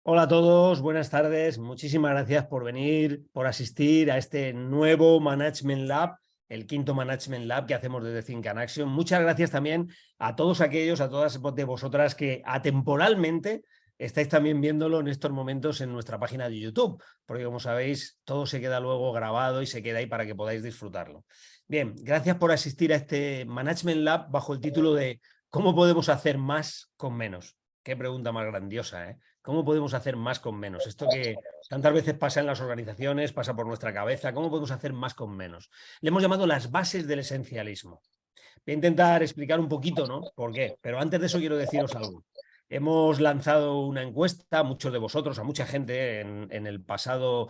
Hola a todos, buenas tardes. Muchísimas gracias por venir, por asistir a este nuevo Management Lab, el quinto Management Lab que hacemos desde Think and Action. Muchas gracias también a todos aquellos, a todas de vosotras que atemporalmente estáis también viéndolo en estos momentos en nuestra página de YouTube, porque como sabéis, todo se queda luego grabado y se queda ahí para que podáis disfrutarlo. Bien, gracias por asistir a este Management Lab bajo el título de ¿Cómo podemos hacer más con menos? Qué pregunta más grandiosa, ¿eh? ¿Cómo podemos hacer más con menos? Esto que tantas veces pasa en las organizaciones, pasa por nuestra cabeza. ¿Cómo podemos hacer más con menos? Le hemos llamado las bases del esencialismo. Voy a intentar explicar un poquito, ¿no? ¿Por qué? Pero antes de eso quiero deciros algo. Hemos lanzado una encuesta, muchos de vosotros, a mucha gente, en el pasado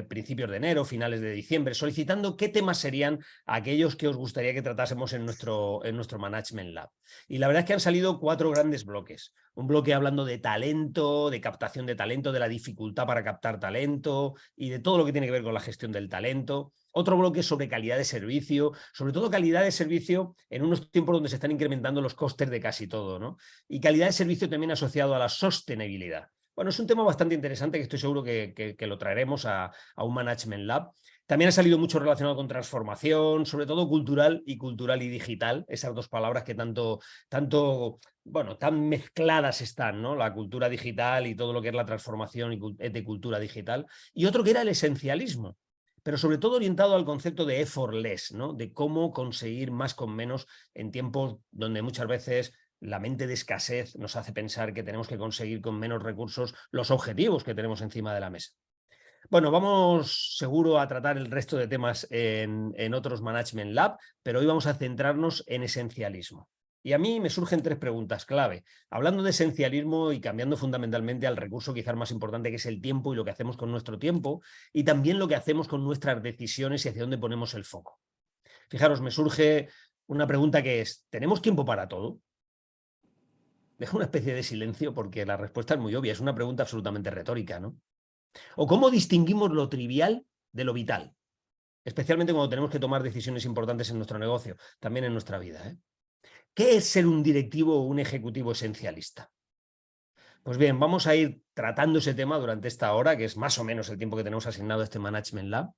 principios de enero, finales de diciembre, solicitando qué temas serían aquellos que os gustaría que tratásemos en nuestro Management Lab. Y la verdad es que han salido 4 grandes bloques. Un bloque hablando de talento, de captación de talento, de la dificultad para captar talento y de todo lo que tiene que ver con la gestión del talento. Otro bloque sobre calidad de servicio, sobre todo calidad de servicio en unos tiempos donde se están incrementando los costes de casi todo, ¿no? Y calidad de servicio también asociado a la sostenibilidad. Bueno, es un tema bastante interesante que estoy seguro que lo traeremos a un Management Lab. También ha salido mucho relacionado con transformación, sobre todo cultural y digital, esas dos palabras que bueno, tan mezcladas están, ¿no? La cultura digital y todo lo que es la transformación de cultura digital. Y otro que era el esencialismo, pero sobre todo orientado al concepto de effortless, ¿no? De cómo conseguir más con menos en tiempos donde muchas veces la mente de escasez nos hace pensar que tenemos que conseguir con menos recursos los objetivos que tenemos encima de la mesa. Bueno, vamos seguro a tratar el resto de temas en otros Management Lab, pero hoy vamos a centrarnos en esencialismo. Y a mí me surgen 3 preguntas clave. Hablando de esencialismo y cambiando fundamentalmente al recurso quizás más importante, que es el tiempo y lo que hacemos con nuestro tiempo, y también lo que hacemos con nuestras decisiones y hacia dónde ponemos el foco. Fijaros, me surge una pregunta que es, ¿tenemos tiempo para todo? Dejo una especie de silencio porque la respuesta es muy obvia, es una pregunta absolutamente retórica, ¿no? ¿O cómo distinguimos lo trivial de lo vital? Especialmente cuando tenemos que tomar decisiones importantes en nuestro negocio, también en nuestra vida, ¿eh? ¿Qué es ser un directivo o un ejecutivo esencialista? Pues bien, vamos a ir tratando ese tema durante esta hora, que es más o menos el tiempo que tenemos asignado a este Management Lab.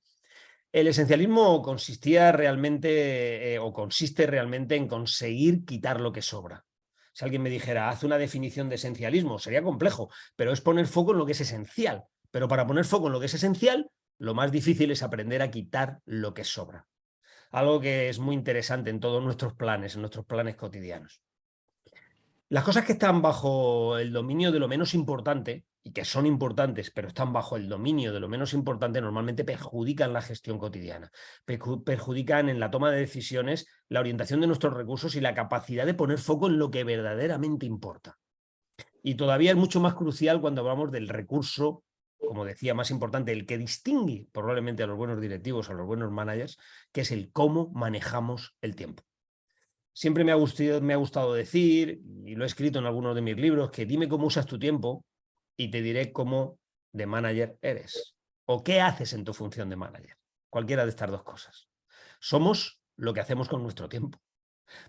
El esencialismo consistía realmente, o consiste realmente en conseguir quitar lo que sobra. Si alguien me dijera, haz una definición de esencialismo, sería complejo, pero es poner foco en lo que es esencial. Pero para poner foco en lo que es esencial, lo más difícil es aprender a quitar lo que sobra. Algo que es muy interesante en todos nuestros planes, en nuestros planes cotidianos. Las cosas que están bajo el dominio de lo menos importante, y que son importantes, pero están bajo el dominio de lo menos importante, normalmente perjudican la gestión cotidiana, perjudican en la toma de decisiones, la orientación de nuestros recursos y la capacidad de poner foco en lo que verdaderamente importa. Y todavía es mucho más crucial cuando hablamos del recurso, como decía, más importante, el que distingue probablemente a los buenos directivos, a los buenos managers, que es el cómo manejamos el tiempo. Siempre me ha gustado decir, y lo he escrito en algunos de mis libros, que dime cómo usas tu tiempo y te diré cómo de manager eres. O qué haces en tu función de manager. Cualquiera de estas dos cosas. Somos lo que hacemos con nuestro tiempo.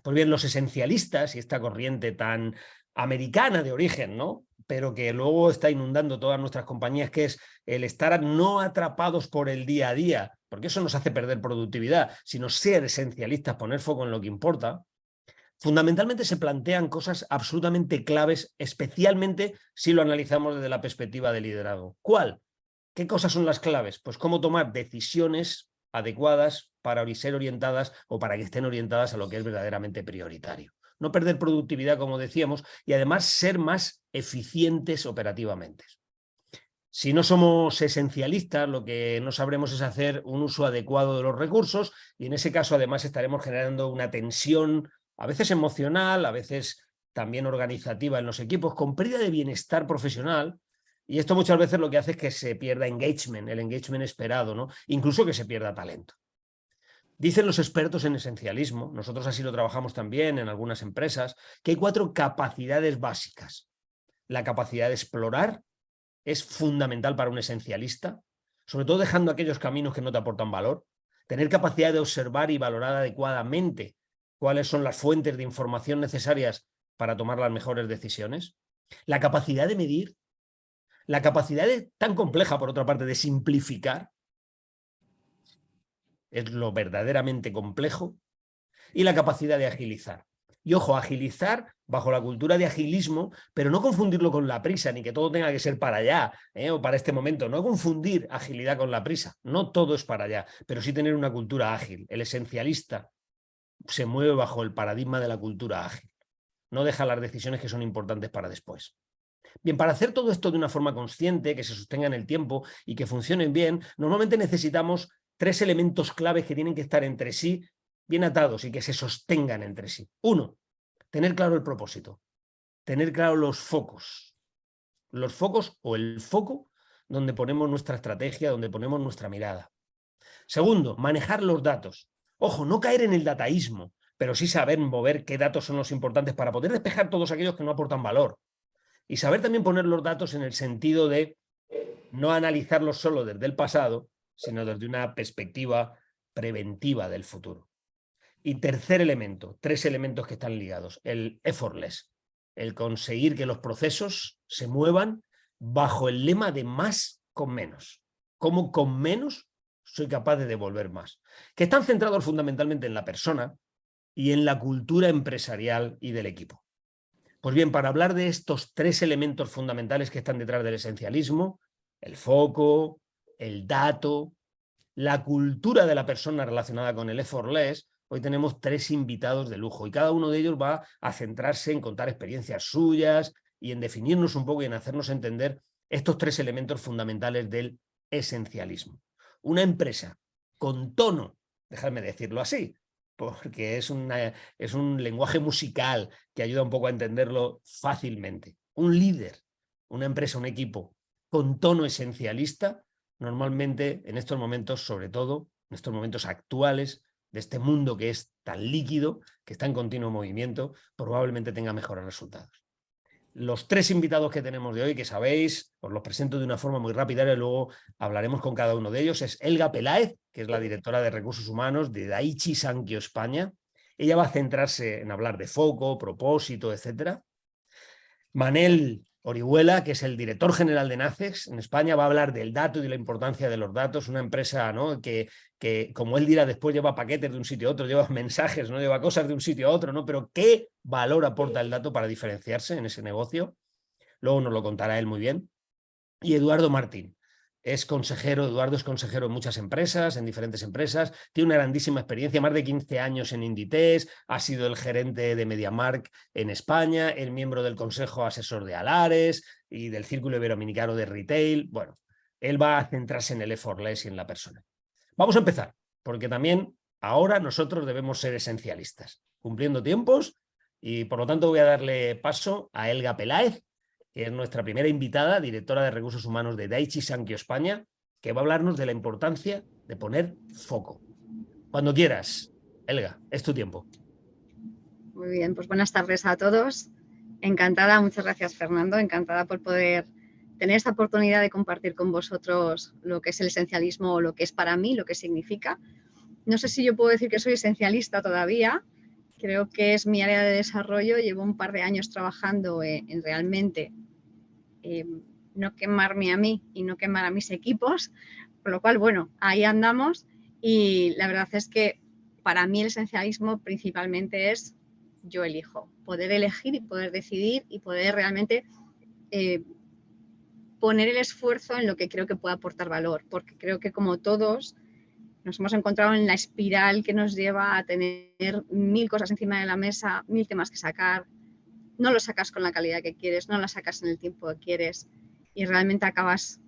Pues bien, los esencialistas y esta corriente tan americana de origen, ¿no? Pero que luego está inundando todas nuestras compañías, que es el estar no atrapados por el día a día, porque eso nos hace perder productividad, sino ser esencialistas, poner foco en lo que importa. Fundamentalmente se plantean cosas absolutamente claves, especialmente si lo analizamos desde la perspectiva de liderazgo. ¿Cuál? ¿Qué cosas son las claves? Pues cómo tomar decisiones adecuadas para ser orientadas o para que estén orientadas a lo que es verdaderamente prioritario. No perder productividad, como decíamos, y además ser más eficientes operativamente. Si no somos esencialistas, lo que no sabremos es hacer un uso adecuado de los recursos y en ese caso además estaremos generando una tensión, a veces emocional, a veces también organizativa en los equipos, con pérdida de bienestar profesional. Y esto muchas veces lo que hace es que se pierda engagement, el engagement esperado, ¿no? Incluso que se pierda talento. Dicen los expertos en esencialismo, nosotros así lo trabajamos también en algunas empresas, que hay 4 capacidades básicas. La capacidad de explorar es fundamental para un esencialista, sobre todo dejando aquellos caminos que no te aportan valor. Tener capacidad de observar y valorar adecuadamente cuáles son las fuentes de información necesarias para tomar las mejores decisiones. La capacidad de medir, La capacidad tan compleja, por otra parte, de simplificar es lo verdaderamente complejo, y la capacidad de agilizar. Y ojo, agilizar bajo la cultura de agilismo, pero no confundirlo con la prisa, ni que todo tenga que ser para allá, o para este momento. No confundir agilidad con la prisa. No todo es para allá, pero sí tener una cultura ágil. El esencialista se mueve bajo el paradigma de la cultura ágil. No deja las decisiones que son importantes para después. Bien, para hacer todo esto de una forma consciente, que se sostenga en el tiempo y que funcionen bien, normalmente necesitamos 3 elementos claves que tienen que estar entre sí bien atados y que se sostengan entre sí. 1, tener claro el propósito, tener claro los focos o el foco donde ponemos nuestra estrategia, donde ponemos nuestra mirada. Segundo, manejar los datos. Ojo, no caer en el dataísmo, pero sí saber mover qué datos son los importantes para poder despejar todos aquellos que no aportan valor. Y saber también poner los datos en el sentido de no analizarlos solo desde el pasado, sino desde una perspectiva preventiva del futuro. Y tercer elemento, 3 elementos que están ligados, el effortless, el conseguir que los procesos se muevan bajo el lema de más con menos. ¿Cómo con menos soy capaz de devolver más? Que están centrados fundamentalmente en la persona y en la cultura empresarial y del equipo. Pues bien, para hablar de estos 3 elementos fundamentales que están detrás del esencialismo, el foco, el dato, la cultura de la persona relacionada con el effortless, hoy tenemos 3 invitados de lujo y cada uno de ellos va a centrarse en contar experiencias suyas y en definirnos un poco y en hacernos entender estos 3 elementos fundamentales del esencialismo. Una empresa con tono, dejadme decirlo así, porque es un lenguaje musical que ayuda un poco a entenderlo fácilmente. Un líder, una empresa, un equipo con tono esencialista, normalmente en estos momentos, sobre todo en estos momentos actuales de este mundo que es tan líquido, que está en continuo movimiento, probablemente tenga mejores resultados. Los 3 invitados que tenemos de hoy, que sabéis, os los presento de una forma muy rápida y luego hablaremos con cada uno de ellos. Es Elga Peláez, que es la directora de Recursos Humanos de Daiichi Sankyo España. Ella va a centrarse en hablar de foco, propósito, etcétera. Manel Orihuela, que es el director general de NACEX en España, va a hablar del dato y de la importancia de los datos, una empresa, ¿no?, que, como él dirá después, lleva paquetes de un sitio a otro, lleva mensajes, no lleva cosas de un sitio a otro, ¿no? Pero ¿qué valor aporta el dato para diferenciarse en ese negocio? Luego nos lo contará él muy bien. Y Eduardo Martín. Eduardo es consejero en muchas empresas, en diferentes empresas, tiene una grandísima experiencia, más de 15 años en Inditex, ha sido el gerente de MediaMarkt en España, el miembro del Consejo Asesor de Alares y del Círculo Iberoamericano de Retail. Bueno, él va a centrarse en el effortless y en la persona. Vamos a empezar, porque también ahora nosotros debemos ser esencialistas, cumpliendo tiempos, y por lo tanto voy a darle paso a Elga Peláez, que es nuestra primera invitada, directora de Recursos Humanos de Daiichi Sankyo España, que va a hablarnos de la importancia de poner foco. Cuando quieras, Elga, es tu tiempo. Muy bien, pues buenas tardes a todos. Encantada, muchas gracias Fernando, encantada por poder tener esta oportunidad de compartir con vosotros lo que es el esencialismo o lo que es para mí, lo que significa. No sé si yo puedo decir que soy esencialista todavía, creo que es mi área de desarrollo, llevo un par de años trabajando en realmente no quemarme a mí y no quemar a mis equipos, con lo cual, bueno, ahí andamos y la verdad es que para mí el esencialismo principalmente es yo elijo, poder elegir y poder decidir y poder realmente poner el esfuerzo en lo que creo que pueda aportar valor, porque creo que como todos nos hemos encontrado en la espiral que nos lleva a tener 1000 cosas encima de la mesa, 1000 temas que sacar, no lo sacas con la calidad que quieres, no lo sacas en el tiempo que quieres y realmente acabas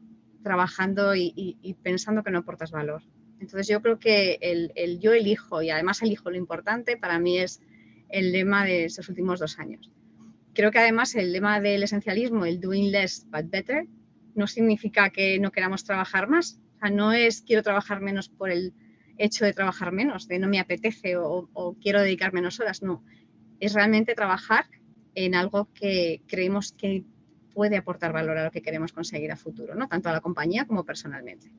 trabajando y pensando que no aportas valor. Entonces yo creo que el yo elijo y además elijo lo importante para mí es el lema de estos últimos 2 años. Creo que además el lema del esencialismo, el doing less but better, no significa que no queramos trabajar más. O sea, no es quiero trabajar menos por el hecho de trabajar menos, de no me apetece o quiero dedicar menos horas, no. Es realmente trabajar en algo que creemos que puede aportar valor a lo que queremos conseguir a futuro, ¿no? Tanto a la compañía como personalmente.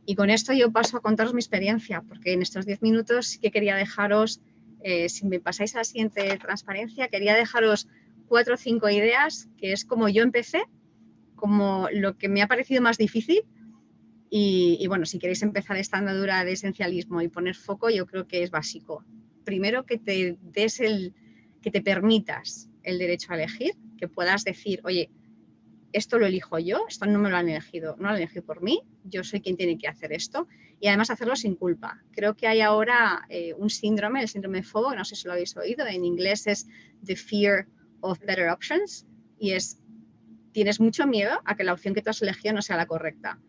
Y con esto yo paso a contaros mi experiencia, porque en estos 10 minutos sí que quería dejaros, si me pasáis a la siguiente transparencia, quería dejaros 4 o 5 ideas, que es como yo empecé como lo que me ha parecido más difícil. Y bueno, si queréis empezar esta andadura de esencialismo y poner foco, yo creo que es básico. Primero, que te permitas el derecho a elegir, que puedas decir, oye, esto lo elijo yo, esto no me lo han elegido, no lo han elegido por mí, yo soy quien tiene que hacer esto, y además hacerlo sin culpa. Creo que hay ahora un síndrome, el síndrome FOBO, no sé si lo habéis oído, en inglés es The Fear of Better Options, y es, tienes mucho miedo a que la opción que tú has elegido no sea la correcta.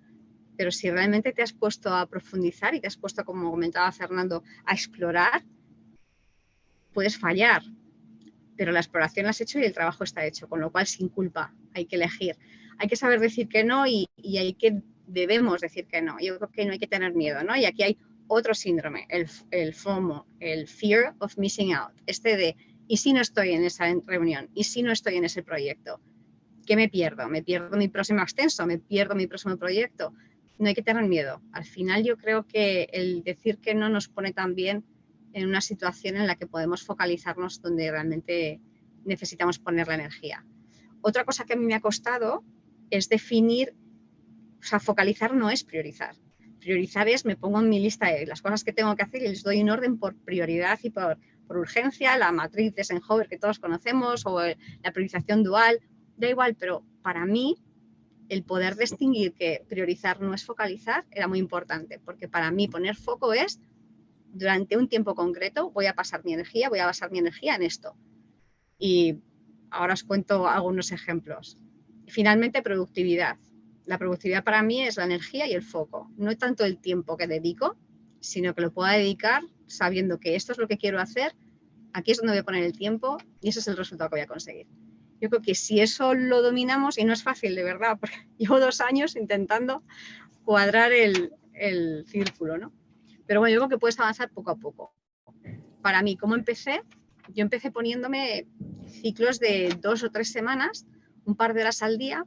Pero si realmente te has puesto a profundizar y te has puesto, como comentaba Fernando, a explorar, puedes fallar, pero la exploración la has hecho y el trabajo está hecho, con lo cual sin culpa hay que elegir. Hay que saber decir que no y debemos decir que no. Yo creo que no hay que tener miedo, ¿no? Y aquí hay otro síndrome, el FOMO, el Fear of Missing Out, ¿y si no estoy en esa reunión? ¿Y si no estoy en ese proyecto? ¿Qué me pierdo? ¿Me pierdo mi próximo ascenso? ¿Me pierdo mi próximo proyecto? No hay que tener miedo. Al final yo creo que el decir que no nos pone también en una situación en la que podemos focalizarnos donde realmente necesitamos poner la energía. Otra cosa que a mí me ha costado es definir, o sea, focalizar no es priorizar. Priorizar es, me pongo en mi lista de las cosas que tengo que hacer y les doy un orden por prioridad y por urgencia, la matriz de Eisenhower que todos conocemos o la priorización dual, da igual, pero para mí el poder distinguir que priorizar no es focalizar era muy importante, porque para mí poner foco es, durante un tiempo concreto, voy a basar mi energía en esto. Y ahora os cuento algunos ejemplos. Finalmente, productividad. La productividad para mí es la energía y el foco. No tanto el tiempo que dedico, sino que lo pueda dedicar sabiendo que esto es lo que quiero hacer, aquí es donde voy a poner el tiempo y ese es el resultado que voy a conseguir. Yo creo que si eso lo dominamos, y no es fácil de verdad, porque llevo 2 años intentando cuadrar el círculo, ¿no? Pero bueno, yo creo que puedes avanzar poco a poco. Para mí, ¿cómo empecé? Yo empecé poniéndome ciclos de 2 o 3 semanas, un par de horas al día,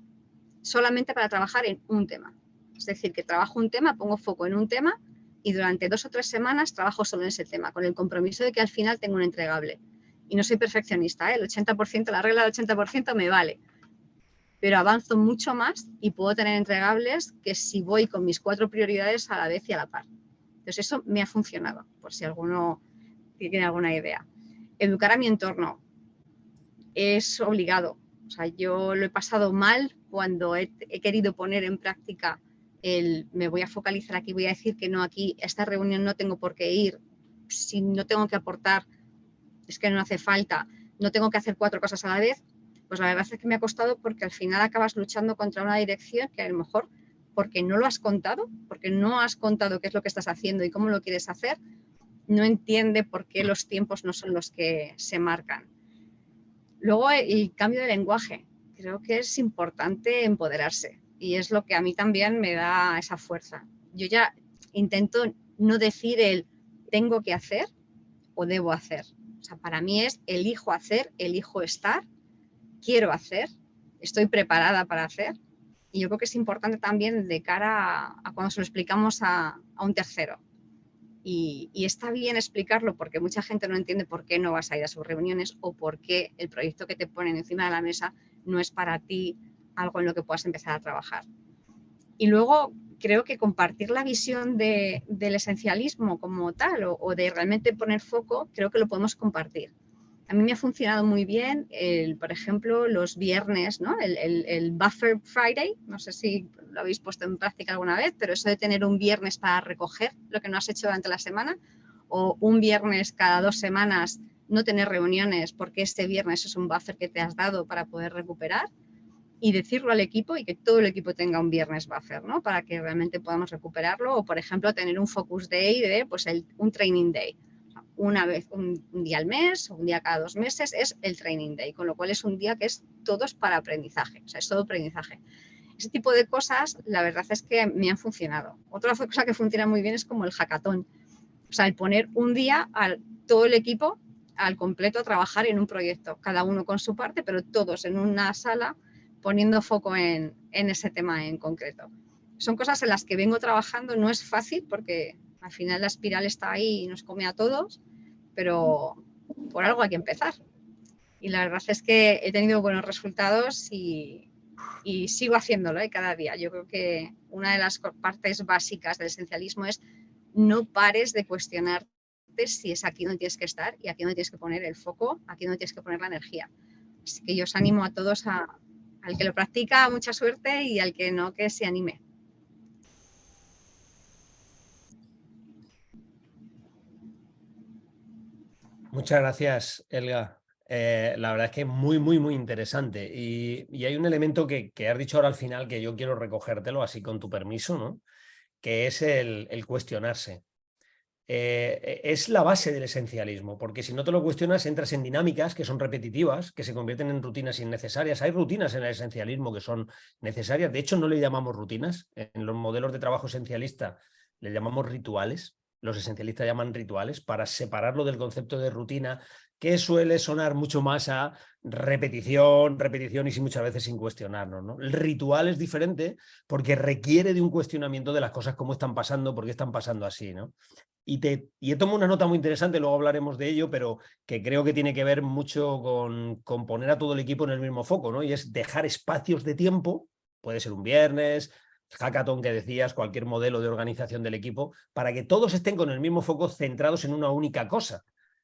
solamente para trabajar en un tema. Es decir, que trabajo un tema, pongo foco en un tema y durante 2 o 3 semanas trabajo solo en ese tema, con el compromiso de que al final tengo un entregable. Y no soy perfeccionista, ¿eh? El 80%, la regla del 80% me vale. Pero avanzo mucho más y puedo tener entregables que si voy con mis 4 prioridades a la vez y a la par. Entonces eso me ha funcionado, por si alguno tiene alguna idea. Educar a mi entorno es obligado. O sea, yo lo he pasado mal cuando he querido poner en práctica me voy a focalizar aquí, voy a decir que no aquí, a esta reunión no tengo por qué ir, si no tengo que aportar, es que no hace falta, no tengo que hacer 4 cosas a la vez, pues la verdad es que me ha costado porque al final acabas luchando contra una dirección que a lo mejor, porque no lo has contado, porque no has contado qué es lo que estás haciendo y cómo lo quieres hacer, no entiende por qué los tiempos no son los que se marcan. Luego el cambio de lenguaje, creo que es importante empoderarse y es lo que a mí también me da esa fuerza. Yo ya intento no decir el tengo que hacer o debo hacer. O sea, para mí es elijo hacer, elijo estar, quiero hacer, estoy preparada para hacer. Y yo creo que es importante también de cara a cuando se lo explicamos a un tercero. Y está bien explicarlo porque mucha gente no entiende por qué no vas a ir a sus reuniones o por qué el proyecto que te ponen encima de la mesa no es para ti algo en lo que puedas empezar a trabajar. Y luego creo que compartir la visión del esencialismo como tal o de realmente poner foco, creo que lo podemos compartir. A mí me ha funcionado muy bien, por ejemplo, los viernes, ¿no? El Buffer Friday, no sé si lo habéis puesto en práctica alguna vez, pero eso de tener un viernes para recoger lo que no has hecho durante la semana o un viernes cada 2 semanas no tener reuniones porque este viernes es un buffer que te has dado para poder recuperar y decirlo al equipo y que todo el equipo tenga un viernes buffer, ¿no? Para que realmente podamos recuperarlo o, por ejemplo, tener un focus day de pues un training day. Una vez, un día al mes o un día cada 2 meses es el training day, con lo cual es un día que es todos para aprendizaje, o sea, es todo aprendizaje. Ese tipo de cosas, la verdad es que me han funcionado. Otra cosa que funciona muy bien es como el hackathon, o sea, el poner un día a todo el equipo al completo a trabajar en un proyecto, cada uno con su parte, pero todos en una sala poniendo foco en ese tema en concreto. Son cosas en las que vengo trabajando, no es fácil porque al final la espiral está ahí y nos come a todos, pero por algo hay que empezar. Y la verdad es que he tenido buenos resultados y y sigo haciéndolo cada día. Yo creo que una de las partes básicas del esencialismo es no pares de cuestionarte si es aquí donde tienes que estar y aquí donde tienes que poner el foco, aquí donde tienes que poner la energía. Así que yo os animo a todos, al que lo practica, mucha suerte, y al que no, que se anime. Muchas gracias, Elga. La verdad es que es muy, muy, muy interesante. Y hay un elemento que has dicho ahora al final que yo quiero recogértelo, así con tu permiso, ¿no? Que es el cuestionarse. Es la base del esencialismo, porque si no te lo cuestionas, entras en dinámicas que son repetitivas, que se convierten en rutinas innecesarias. Hay rutinas en el esencialismo que son necesarias. De hecho, no le llamamos rutinas. En los modelos de trabajo esencialista le llamamos rituales. Los esencialistas llaman rituales para separarlo del concepto de rutina, que suele sonar mucho más a repetición, repetición y muchas veces sin cuestionarnos, ¿no? El ritual es diferente porque requiere de un cuestionamiento de las cosas como están pasando, por qué están pasando así, ¿no? Y he tomado una nota muy interesante, luego hablaremos de ello, pero que creo que tiene que ver mucho con poner a todo el equipo en el mismo foco, ¿no? Y es dejar espacios de tiempo, puede ser un viernes, hackathon que decías, cualquier modelo de organización del equipo, para que todos estén con el mismo foco centrados en una única cosa.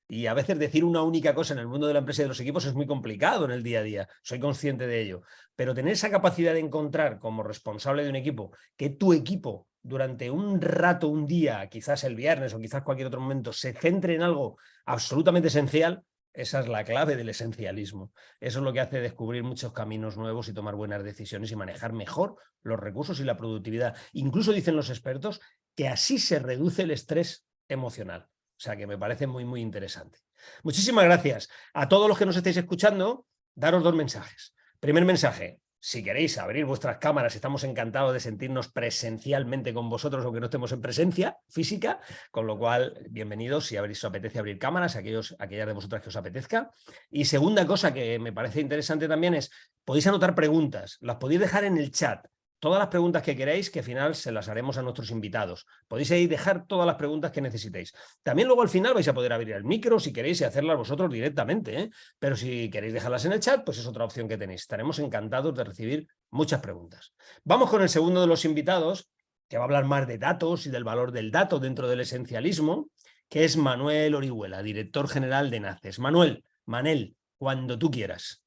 Y a veces decir una única cosa en el mundo de la empresa y de los equipos es muy complicado en el día a día, soy consciente de ello. Pero tener esa capacidad de encontrar como responsable de un equipo que tu equipo durante un rato, un día, quizás el viernes o quizás cualquier otro momento, se centre en algo absolutamente esencial, esa es la clave del esencialismo. Eso es lo que hace descubrir muchos caminos nuevos y tomar buenas decisiones y manejar mejor los recursos y la productividad. Incluso dicen los expertos que así se reduce el estrés emocional. O sea que me parece muy, muy interesante. Muchísimas gracias. A todos los que nos estáis escuchando, daros dos mensajes. Primer mensaje: si queréis abrir vuestras cámaras, estamos encantados de sentirnos presencialmente con vosotros, aunque no estemos en presencia física, con lo cual, bienvenidos si os apetece abrir cámaras, aquellas de vosotras que os apetezca. Y segunda cosa que me parece interesante también es, podéis anotar preguntas, las podéis dejar en el chat. Todas las preguntas que queráis, que al final se las haremos a nuestros invitados. Podéis ahí dejar todas las preguntas que necesitéis. También luego al final vais a poder abrir el micro si queréis y hacerlas vosotros directamente, ¿eh? Pero si queréis dejarlas en el chat, pues es otra opción que tenéis. Estaremos encantados de recibir muchas preguntas. Vamos con el segundo de los invitados, que va a hablar más de datos y del valor del dato dentro del esencialismo, que es Manuel Orihuela, director general de NACES. Manel, cuando tú quieras.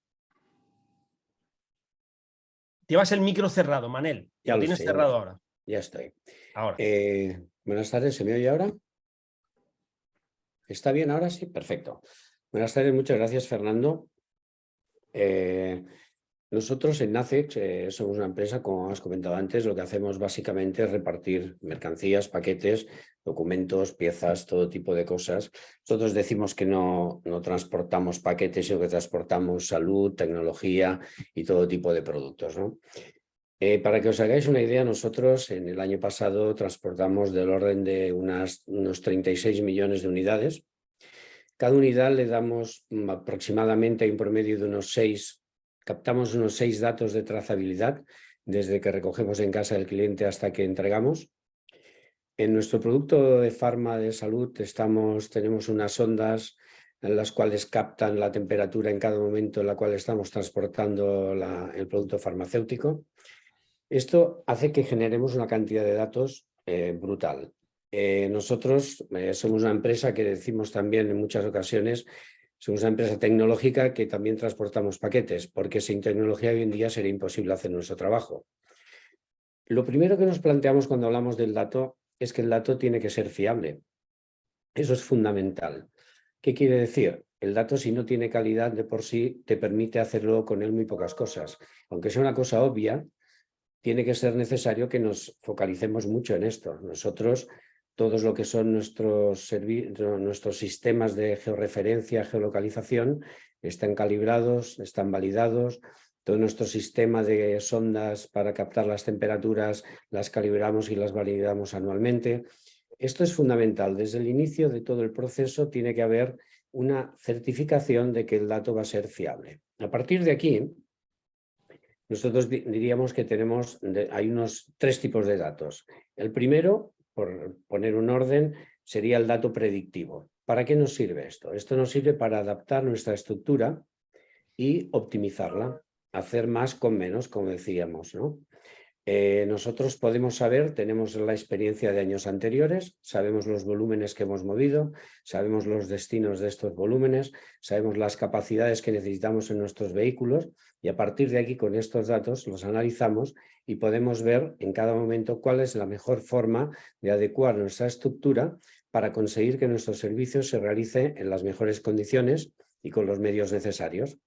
Llevas el micro cerrado, Manel. Ya lo lo tienes sé, cerrado ahora. Ya estoy. Ahora. Buenas tardes, ¿se me oye ahora? ¿Está bien ahora? Sí, perfecto. Buenas tardes, muchas gracias, Fernando. Nosotros en NACEX somos una empresa, como has comentado antes, lo que hacemos básicamente es repartir mercancías, paquetes, documentos, piezas, todo tipo de cosas. Nosotros decimos que no transportamos paquetes, sino que transportamos salud, tecnología y todo tipo de productos, ¿no? Para que os hagáis una idea, nosotros en el año pasado transportamos del orden de unos 36 millones de unidades. Cada unidad le damos aproximadamente un promedio de captamos unos 6 datos de trazabilidad desde que recogemos en casa del cliente hasta que entregamos. En nuestro producto de farma de salud tenemos unas sondas en las cuales captan la temperatura en cada momento en la cual estamos transportando el producto farmacéutico. Esto hace que generemos una cantidad de datos brutal. Nosotros somos una empresa que decimos también en muchas ocasiones, somos una empresa tecnológica que también transportamos paquetes, porque sin tecnología hoy en día sería imposible hacer nuestro trabajo. Lo primero que nos planteamos cuando hablamos del dato es que el dato tiene que ser fiable. Eso es fundamental. ¿Qué quiere decir? El dato, si no tiene calidad de por sí, te permite hacerlo con él muy pocas cosas. Aunque sea una cosa obvia, tiene que ser necesario que nos focalicemos mucho en esto. Nosotros, todos lo que son nuestros sistemas de georreferencia, geolocalización, están calibrados, están validados. Todo nuestro sistema de sondas para captar las temperaturas las calibramos y las validamos anualmente. Esto es fundamental. Desde el inicio de todo el proceso tiene que haber una certificación de que el dato va a ser fiable. A partir de aquí, nosotros diríamos que hay unos 3 tipos de datos. El primero, por poner un orden, sería el dato predictivo. ¿Para qué nos sirve esto? Esto nos sirve para adaptar nuestra estructura y optimizarla. hacer más con menos, como decíamos, ¿no? Nosotros podemos saber, tenemos la experiencia de años anteriores, sabemos los volúmenes que hemos movido, sabemos los destinos de estos volúmenes, sabemos las capacidades que necesitamos en nuestros vehículos y a partir de aquí con estos datos los analizamos y podemos ver en cada momento cuál es la mejor forma de adecuar nuestra estructura para conseguir que nuestro servicio se realice en las mejores condiciones y con los medios necesarios,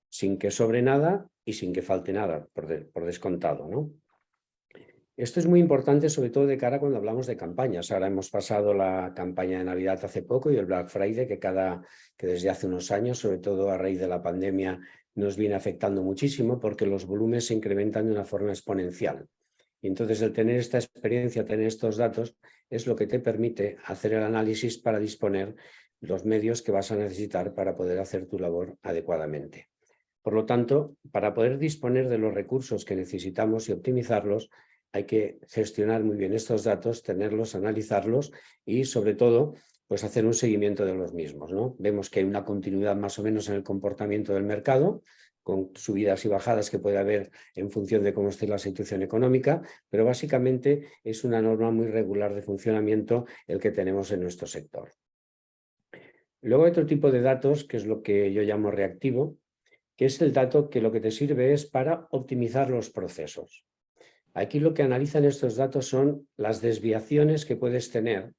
sin que sobre nada y sin que falte nada, por descontado, ¿no? Esto es muy importante, sobre todo de cara cuando hablamos de campañas. Ahora hemos pasado la campaña de Navidad hace poco y el Black Friday, que desde hace unos años, sobre todo a raíz de la pandemia, nos viene afectando muchísimo porque los volúmenes se incrementan de una forma exponencial. Y entonces el tener esta experiencia, tener estos datos, es lo que te permite hacer el análisis para disponer los medios que vas a necesitar para poder hacer tu labor adecuadamente. Por lo tanto, para poder disponer de los recursos que necesitamos y optimizarlos, hay que gestionar muy bien estos datos, tenerlos, analizarlos y, sobre todo, pues hacer un seguimiento de los mismos, ¿no? Vemos que hay una continuidad más o menos en el comportamiento del mercado, con subidas y bajadas que puede haber en función de cómo esté la situación económica, pero básicamente es una norma muy regular de funcionamiento el que tenemos en nuestro sector. Luego hay otro tipo de datos, que es lo que yo llamo reactivo, que es el dato que lo que te sirve es para optimizar los procesos. Aquí lo que analizan estos datos son las desviaciones que puedes tener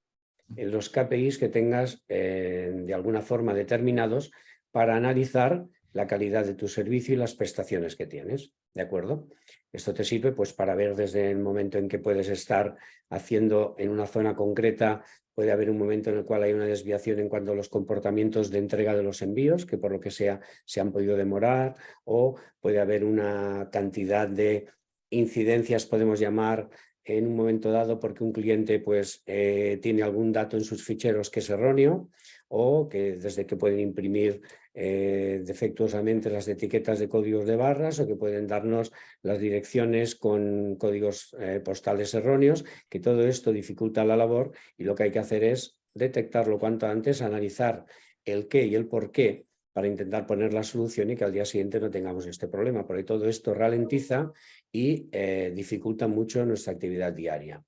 en los KPIs que tengas de alguna forma determinados para analizar la calidad de tu servicio y las prestaciones que tienes, ¿de acuerdo? Esto te sirve pues para ver desde el momento en que puedes estar haciendo en una zona concreta, puede haber un momento en el cual hay una desviación en cuanto a los comportamientos de entrega de los envíos, que por lo que sea se han podido demorar, o puede haber una cantidad de incidencias, podemos llamar, en un momento dado porque un cliente pues, tiene algún dato en sus ficheros que es erróneo o que desde que pueden imprimir defectuosamente las etiquetas de códigos de barras o que pueden darnos las direcciones con códigos postales erróneos, que todo esto dificulta la labor y lo que hay que hacer es detectarlo cuanto antes, analizar el qué y el por qué para intentar poner la solución y que al día siguiente no tengamos este problema, porque todo esto ralentiza y dificulta mucho nuestra actividad diaria.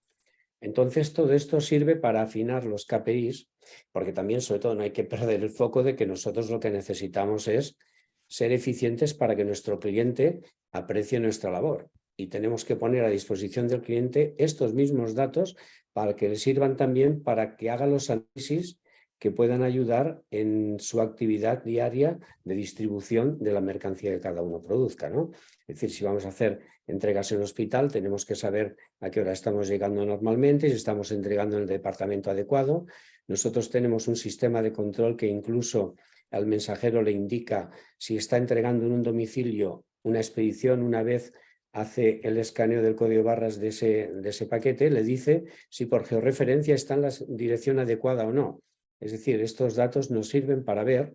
Entonces, todo esto sirve para afinar los KPIs, porque también, sobre todo, no hay que perder el foco de que nosotros lo que necesitamos es ser eficientes para que nuestro cliente aprecie nuestra labor. Y tenemos que poner a disposición del cliente estos mismos datos para que le sirvan también para que haga los análisis que puedan ayudar en su actividad diaria de distribución de la mercancía que cada uno produzca, ¿no? Es decir, si vamos a hacer entregas en hospital, tenemos que saber a qué hora estamos llegando normalmente, si estamos entregando en el departamento adecuado. Nosotros tenemos un sistema de control que incluso al mensajero le indica si está entregando en un domicilio una expedición una vez hace el escaneo del código de barras de ese paquete, le dice si por georreferencia está en la dirección adecuada o no. Es decir, estos datos nos sirven para ver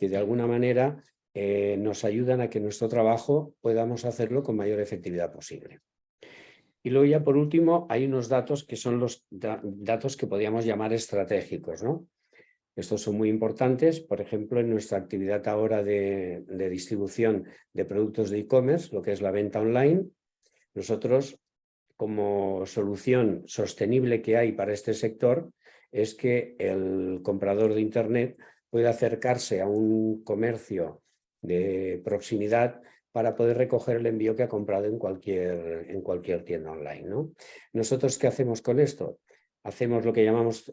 que de alguna manera nos ayudan a que nuestro trabajo podamos hacerlo con mayor efectividad posible. Y luego ya por último hay unos datos que son los datos que podríamos llamar estratégicos, ¿no? Estos son muy importantes, por ejemplo, en nuestra actividad ahora de distribución de productos de e-commerce, lo que es la venta online. Nosotros, como solución sostenible que hay para este sector, es que el comprador de Internet puede acercarse a un comercio de proximidad para poder recoger el envío que ha comprado en cualquier tienda online, ¿no? ¿Nosotros qué hacemos con esto? Hacemos lo que llamamos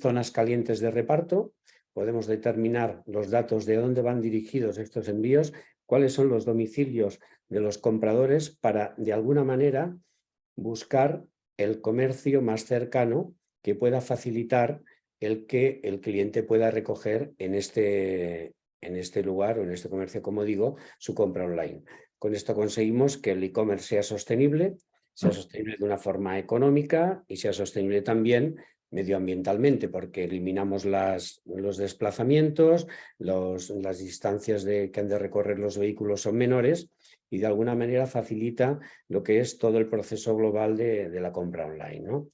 zonas calientes de reparto. Podemos determinar los datos de dónde van dirigidos estos envíos, cuáles son los domicilios de los compradores para, de alguna manera, buscar el comercio más cercano que pueda facilitar el que el cliente pueda recoger en este lugar o en este comercio, como digo, su compra online. Con esto conseguimos que el e-commerce sea sostenible de una forma económica y sea sostenible también medioambientalmente, porque eliminamos los desplazamientos, las distancias que han de recorrer los vehículos son menores y de alguna manera facilita lo que es todo el proceso global de la compra online, ¿no?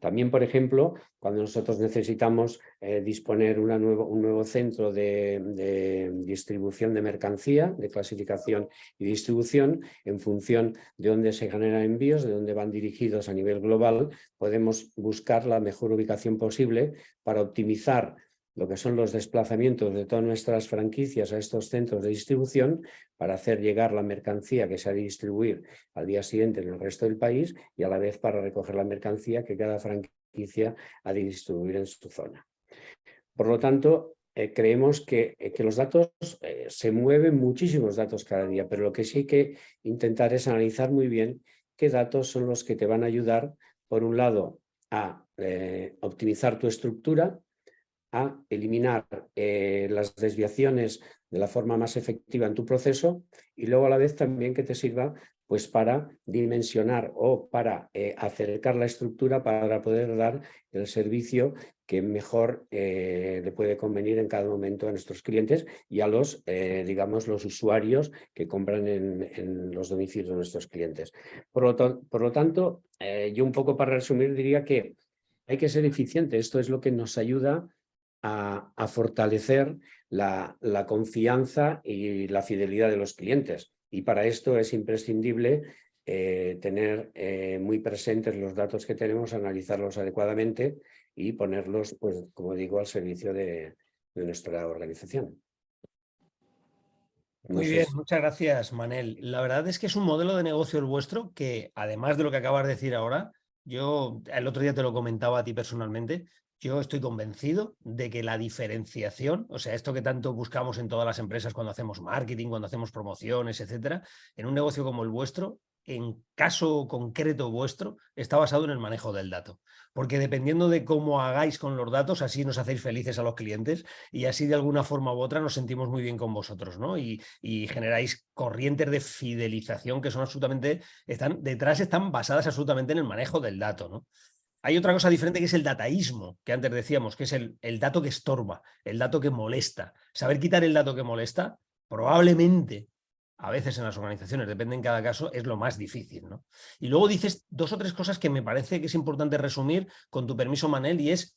También, por ejemplo, cuando nosotros necesitamos disponer un nuevo centro de distribución de mercancía, de clasificación y distribución, en función de dónde se generan envíos, de dónde van dirigidos a nivel global, podemos buscar la mejor ubicación posible para optimizar lo que son los desplazamientos de todas nuestras franquicias a estos centros de distribución para hacer llegar la mercancía que se ha de distribuir al día siguiente en el resto del país y a la vez para recoger la mercancía que cada franquicia ha de distribuir en su zona. Por lo tanto, creemos que los datos, se mueven muchísimos datos cada día, pero lo que sí hay que intentar es analizar muy bien qué datos son los que te van a ayudar, por un lado, a optimizar tu estructura, a eliminar las desviaciones de la forma más efectiva en tu proceso y luego a la vez también que te sirva pues para dimensionar o para acercar la estructura para poder dar el servicio que mejor le puede convenir en cada momento a nuestros clientes y a los, digamos, los usuarios que compran en los domicilios de nuestros clientes. Por lo tanto, yo un poco para resumir diría que hay que ser eficiente. Esto es lo que nos ayuda a fortalecer la confianza y la fidelidad de los clientes. Y para esto es imprescindible tener muy presentes los datos que tenemos, analizarlos adecuadamente y ponerlos, pues, como digo, al servicio de nuestra organización. No Muy sé bien, si... muchas gracias, Manel. La verdad es que es un modelo de negocio el vuestro que, además de lo que acabas de decir ahora, yo el otro día te lo comentaba a ti personalmente, yo estoy convencido de que la diferenciación, o sea, esto que tanto buscamos en todas las empresas cuando hacemos marketing, cuando hacemos promociones, etcétera, en un negocio como el vuestro, en caso concreto vuestro, está basado en el manejo del dato. Porque dependiendo de cómo hagáis con los datos, así nos hacéis felices a los clientes y así de alguna forma u otra nos sentimos muy bien con vosotros, ¿no? Y generáis corrientes de fidelización que son absolutamente, están basadas absolutamente en el manejo del dato, ¿no? Hay otra cosa diferente que es el dataísmo, que antes decíamos, que es el dato que estorba, el dato que molesta. Saber quitar el dato que molesta, probablemente, a veces en las organizaciones, depende en cada caso, es lo más difícil, ¿no? Y luego dices 2 o 3 cosas que me parece que es importante resumir, con tu permiso, Manel, y es,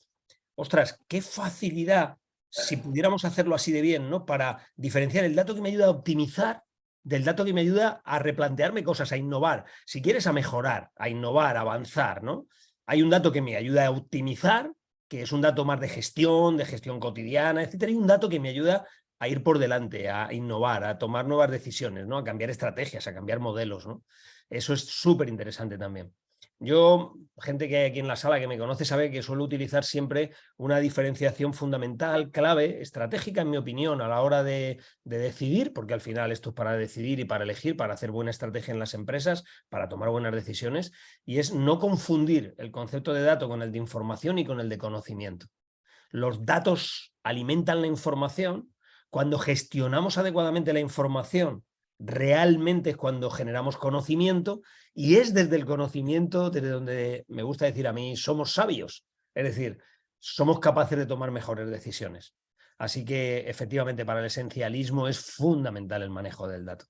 ostras, qué facilidad, si pudiéramos hacerlo así de bien, ¿no? Para diferenciar el dato que me ayuda a optimizar del dato que me ayuda a replantearme cosas, a innovar. Si quieres, a mejorar, a innovar, a avanzar, ¿no? Hay un dato que me ayuda a optimizar, que es un dato más de gestión cotidiana, etcétera, y un dato que me ayuda a ir por delante, a innovar, a tomar nuevas decisiones, ¿no? A cambiar estrategias, a cambiar modelos, ¿no? Eso es súper interesante también. Yo, gente que hay aquí en la sala que me conoce sabe que suelo utilizar siempre una diferenciación fundamental, clave, estratégica, en mi opinión, a la hora de decidir, porque al final esto es para decidir y para elegir, para hacer buena estrategia en las empresas, para tomar buenas decisiones, y es no confundir el concepto de dato con el de información y con el de conocimiento. Los datos alimentan la información. Cuando gestionamos adecuadamente la información, realmente es cuando generamos conocimiento y es desde el conocimiento desde donde me gusta decir a mí, somos sabios. Es decir, somos capaces de tomar mejores decisiones. Así que efectivamente para el esencialismo es fundamental el manejo del dato.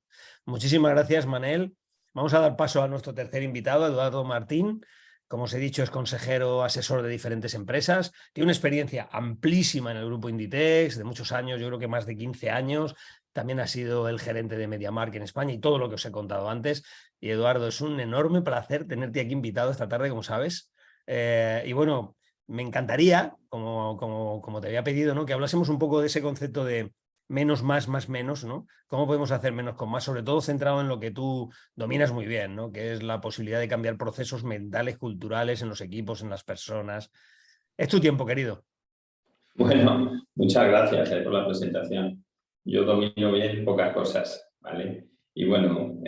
Muchísimas gracias, Manel. Vamos a dar paso a nuestro tercer invitado, Eduardo Martín. Como os he dicho, es consejero asesor de diferentes empresas. Tiene una experiencia amplísima en el grupo Inditex, de muchos años, yo creo que más de 15 años. También ha sido el gerente de MediaMarkt en España y todo lo que os he contado antes. Y Eduardo, es un enorme placer tenerte aquí invitado esta tarde, como sabes. Y bueno, me encantaría, como te había pedido, ¿no? Que hablásemos un poco de ese concepto de menos más menos, ¿no? ¿Cómo podemos hacer menos con más? Sobre todo centrado en lo que tú dominas muy bien, ¿no? Que es la posibilidad de cambiar procesos mentales, culturales en los equipos, en las personas. Es tu tiempo, querido. Bueno, muchas gracias por la presentación. Yo domino bien pocas cosas, ¿vale? Y bueno,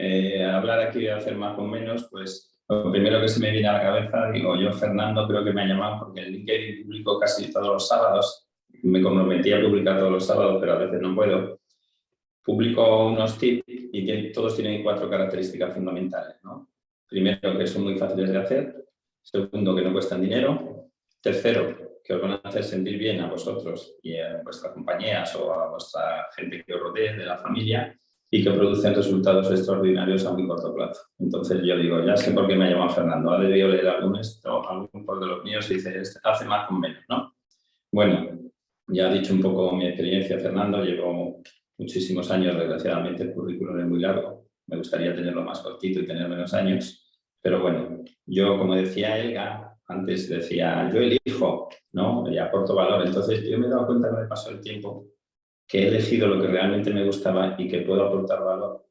hablar aquí de hacer más con menos, pues lo primero que se me viene a la cabeza, digo, yo Fernando creo que me ha llamado porque en LinkedIn publico casi todos los sábados. Me comprometí a publicar todos los sábados, pero a veces no puedo. Publico unos tips y todos tienen 4 características fundamentales, ¿no? Primero, que son muy fáciles de hacer. Segundo, que no cuestan dinero. Tercero, que os van a hacer sentir bien a vosotros y a vuestras compañías o a vuestra gente que os rodee, de la familia. y que producen resultados extraordinarios a muy corto plazo. Entonces yo digo, ya sé por qué me llama Fernando, ha debido leer algún de los míos y dice, hace más con menos, ¿no? Bueno, ya ha dicho un poco mi experiencia, Fernando, llevo muchísimos años, desgraciadamente el currículum es muy largo, me gustaría tenerlo más cortito y tener menos años, pero bueno, yo como decía Elga, antes decía, yo elijo, ¿no? Y aporto valor, entonces yo me he dado cuenta con el paso del tiempo que he elegido lo que realmente me gustaba y que puedo aportar valor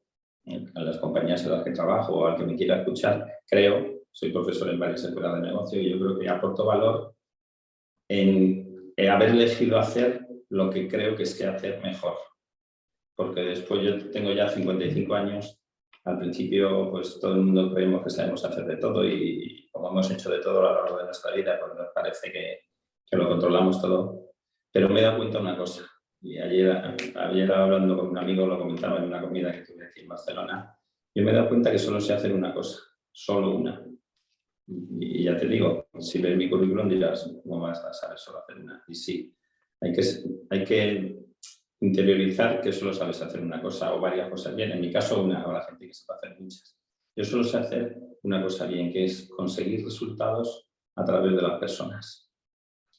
a las compañías en las que trabajo o al que me quiera escuchar. Creo, soy profesor en varias escuelas de negocio y yo creo que aporto valor en haber elegido hacer lo que creo que es que hacer mejor. Porque después yo tengo ya 55 años, al principio pues todo el mundo creemos que sabemos hacer de todo y como hemos hecho de todo a lo largo de nuestra vida, pues nos parece que lo controlamos todo. Pero me he dado cuenta de una cosa, y ayer hablando con un amigo, lo comentaba en una comida que tuve aquí en Barcelona, yo me he dado cuenta que solo sé hacer una cosa, solo una. Y ya te digo, si ves mi currículum dirás, ¿cómo vas a saber solo hacer una? Y sí, hay que interiorizar que solo sabes hacer una cosa o varias cosas bien. En mi caso, una, habrá gente que sepa hacer muchas. Yo solo sé hacer una cosa bien, que es conseguir resultados a través de las personas.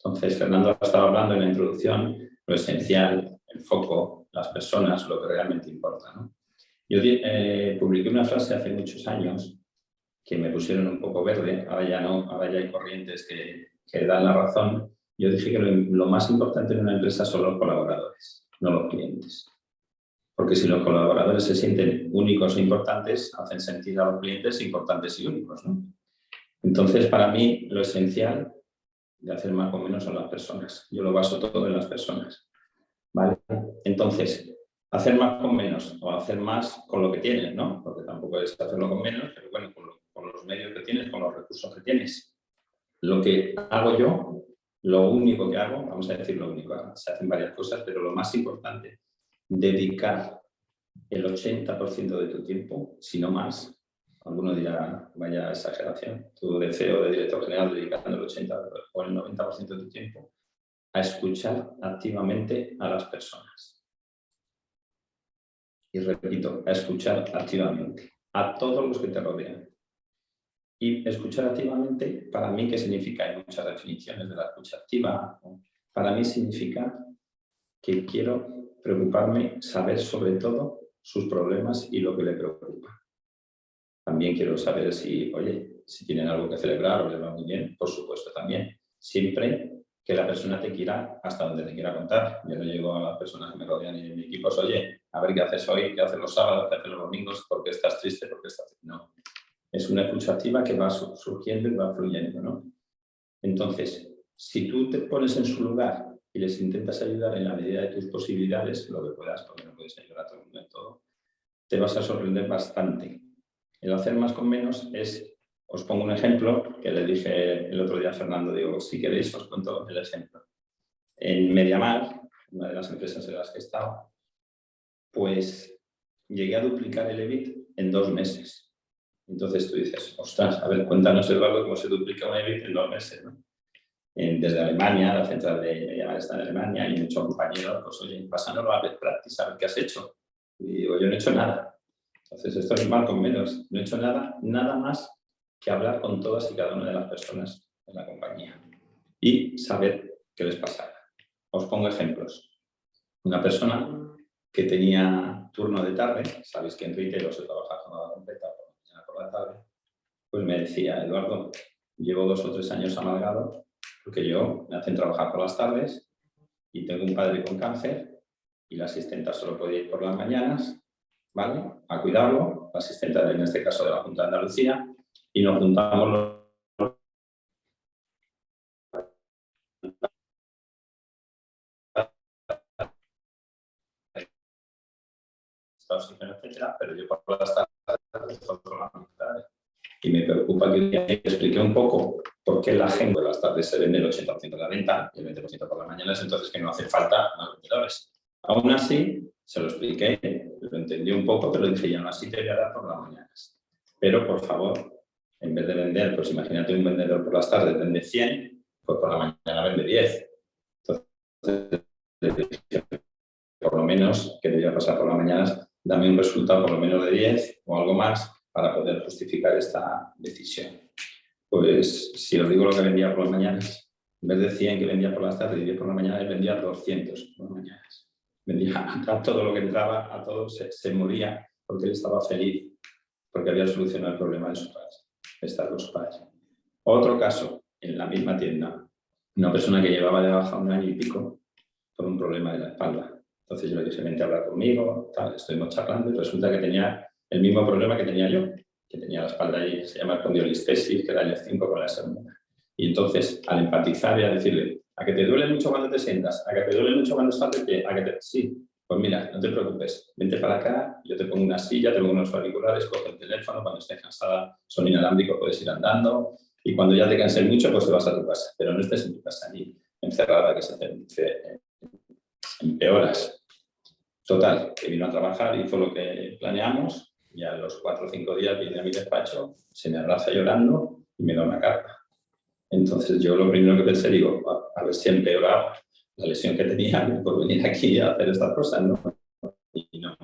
Entonces, Fernando estaba hablando en la introducción, lo esencial, el foco, las personas, lo que realmente importa, ¿no? Yo publiqué una frase hace muchos años que me pusieron un poco verde, ahora ya no, ahora ya hay corrientes que dan la razón. Yo dije que lo más importante en una empresa son los colaboradores, no los clientes. Porque si los colaboradores se sienten únicos e importantes, hacen sentir a los clientes importantes y únicos, ¿no? Entonces, para mí, lo esencial de hacer más o menos son las personas. Yo lo baso todo en las personas, ¿vale? Entonces, hacer más con menos o hacer más con lo que tienes, ¿no? Porque tampoco es hacerlo con menos, pero bueno, con los medios que tienes, con los recursos que tienes. Lo que hago yo, lo único que hago, vamos a decir lo único, se hacen varias cosas, pero lo más importante, dedicar el 80% de tu tiempo, si no más. Alguno dirá, vaya exageración, tu deseo de director general dedicando el 80 o el 90% de tu tiempo a escuchar activamente a las personas. Y repito, a escuchar activamente a todos los que te rodean. Y escuchar activamente, para mí, ¿qué significa? Hay muchas definiciones de la escucha activa. Para mí significa que quiero preocuparme, saber sobre todo sus problemas y lo que le preocupa. También quiero saber si tienen algo que celebrar o les va muy bien, por supuesto también. Siempre que la persona te quiera hasta donde te quiera contar. Yo no llego a las personas que me rodean y en mi equipo, oye, a ver qué haces hoy, qué haces los sábados, qué haces los domingos, por qué estás triste, por qué estás... No. Es una escucha activa que va surgiendo y va fluyendo, ¿no? Entonces, si tú te pones en su lugar y les intentas ayudar en la medida de tus posibilidades, lo que puedas, porque no puedes ayudar a todo el mundo en todo, te vas a sorprender bastante. El hacer más con menos es, os pongo un ejemplo que le dije el otro día a Fernando, digo, si queréis os cuento el ejemplo. En Mediamar, una de las empresas en las que he estado, pues llegué a duplicar el EBIT en 2 meses. Entonces tú dices, ostras, a ver, cuéntanos, Eduardo, cómo se duplica un EBIT en 2 meses, ¿no? Desde Alemania, la central de Mediamar está en Alemania, y muchos compañeros, pues oye, pásanoslo a ver practice, a ver qué has hecho. Y digo, yo no he hecho nada. Entonces, esto es mal con menos. No he hecho nada más que hablar con todas y cada una de las personas en la compañía y saber qué les pasaba. Os pongo ejemplos. Una persona que tenía turno de tarde, sabéis que en retail se trabaja jornada completa por la tarde, pues me decía, Eduardo, llevo 2 o 3 años amargado porque yo me hacen trabajar por las tardes y tengo un padre con cáncer y la asistenta solo puede ir por las mañanas, ¿vale? A cuidarlo, la asistente en este caso de la Junta de Andalucía, y nos juntamos los etcétera, pero yo por las tardes y me preocupa que explique un poco por qué la gente por las tardes se vende el 80% de la venta y el 20% por las mañanas, entonces que no hace falta más vendedores. Aún así, se lo expliqué, lo entendí un poco, pero dije, y aún así te voy a dar por las mañanas. Pero, por favor, en vez de vender, pues imagínate un vendedor por las tardes vende 100, pues por la mañana vende 10. Entonces, por lo menos, que debía pasar por las mañanas dame un resultado por lo menos de 10 o algo más para poder justificar esta decisión. Pues si os digo lo que vendía por las mañanas, en vez de 100 que vendía por las tardes y 10 por las mañanas, vendía 200 por las mañanas. Vendía a todo lo que entraba, a todo se moría porque él estaba feliz, porque había solucionado el problema de su padre, de estar con su padre. Otro caso, en la misma tienda, una persona que llevaba de baja 1 año y pico por un problema de la espalda. Entonces yo le dije, vente a hablar conmigo, tal, estuvimos charlando y resulta que tenía el mismo problema que tenía yo, que tenía la espalda ahí, se llama espondilolistesis, que era el 5 con la segunda. Y entonces, al empatizar y a decirle, ¿a que te duele mucho cuando te sientas? ¿A que te duele mucho cuando estás de pie? ¿A que te...? Sí, pues mira, no te preocupes, vente para acá, yo te pongo una silla, te pongo unos auriculares, coge el teléfono, cuando estés cansada son inalámbricos, puedes ir andando, y cuando ya te canses mucho, pues te vas a tu casa, pero no estés en tu casa ni encerrada, que se empeoras. Total, que vino a trabajar, hizo lo que planeamos y a los 4 o 5 días viene a mi despacho, se me abraza llorando y me da una carta. Entonces yo lo primero que pensé, digo, a ver si ha empeorado la lesión que tenía por venir aquí a hacer estas cosas, ¿no? Y no,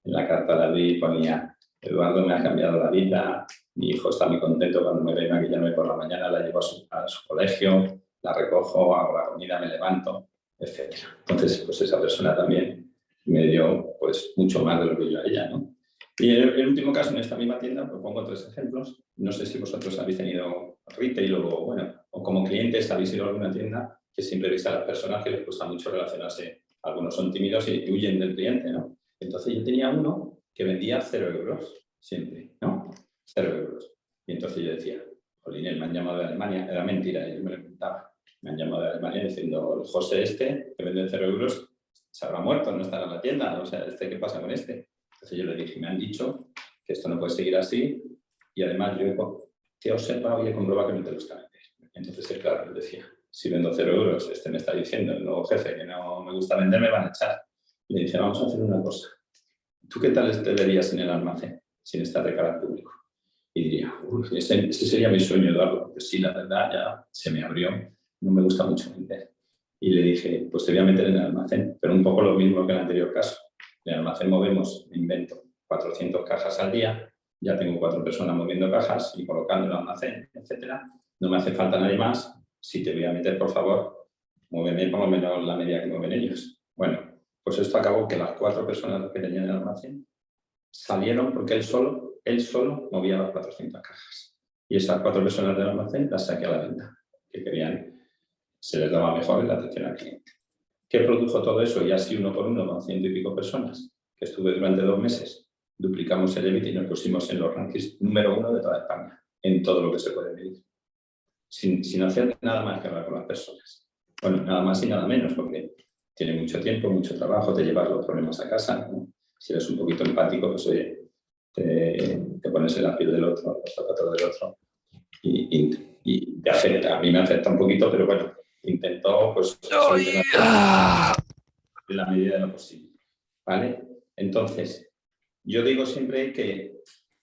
en la carta la vi, ponía, Eduardo me ha cambiado la vida, mi hijo está muy contento cuando me ve maquillarme por la mañana, la llevo a su colegio, la recojo, hago la comida, me levanto, etc. Entonces, pues esa persona también me dio pues mucho más de lo que yo a ella, ¿no? Y el último caso, en esta misma tienda, pues pongo 3 ejemplos. No sé si vosotros habéis tenido retail o como clientes habéis ido a alguna tienda que siempre veis a las personas que les cuesta mucho relacionarse. Algunos son tímidos y huyen del cliente, ¿no? Entonces yo tenía uno que vendía 0 euros, siempre, ¿no? 0 euros. Y entonces yo decía, jolín, me han llamado de Alemania. Era mentira, yo me lo preguntaba. Me han llamado de Alemania diciendo, el José este, que vende 0 euros, se habrá muerto, no estará en la tienda, o sea, ¿qué pasa con este? Entonces yo le dije, me han dicho que esto no puede seguir así y además yo te he observado y he comprobado que no te lo está vendiendo. Entonces, claro, le decía, si vendo 0 euros, este me está diciendo, el nuevo jefe, que no me gusta vender, me van a echar. Y le dije, vamos a hacer una cosa. ¿Tú qué tal te verías en el almacén sin estar de cara al público? Y diría, ese sería mi sueño, Eduardo, porque sí, la verdad ya se me abrió, no me gusta mucho vender. Y le dije, pues te voy a meter en el almacén, pero un poco lo mismo que en el anterior caso. En el almacén movemos, invento, 400 cajas al día, ya tengo 4 personas moviendo cajas y colocando en el almacén, etc. No me hace falta nadie más. Si te voy a meter, por favor, muéveme por lo menos la media que mueven ellos. Bueno, pues esto acabó que las 4 personas que tenían en el almacén salieron porque él solo movía las 400 cajas. Y esas 4 personas del almacén las saqué a la venta, que querían, se les daba mejor en la atención al cliente. ¿Qué produjo todo eso? Y así 1 por 1, con 100 y pico personas, que estuve durante 2 meses, duplicamos el EBIT y nos pusimos en los rankings número 1 de toda España, en todo lo que se puede medir. Sin hacer nada más que hablar con las personas. Bueno, nada más y nada menos, porque tiene mucho tiempo, mucho trabajo, te llevas los problemas a casa, ¿no? Si eres un poquito empático, pues oye, te pones en la piel del otro, los zapatos del otro, y te afecta. A mí me afecta un poquito, pero bueno, intento pues en la medida de lo posible, ¿vale? Entonces, yo digo siempre que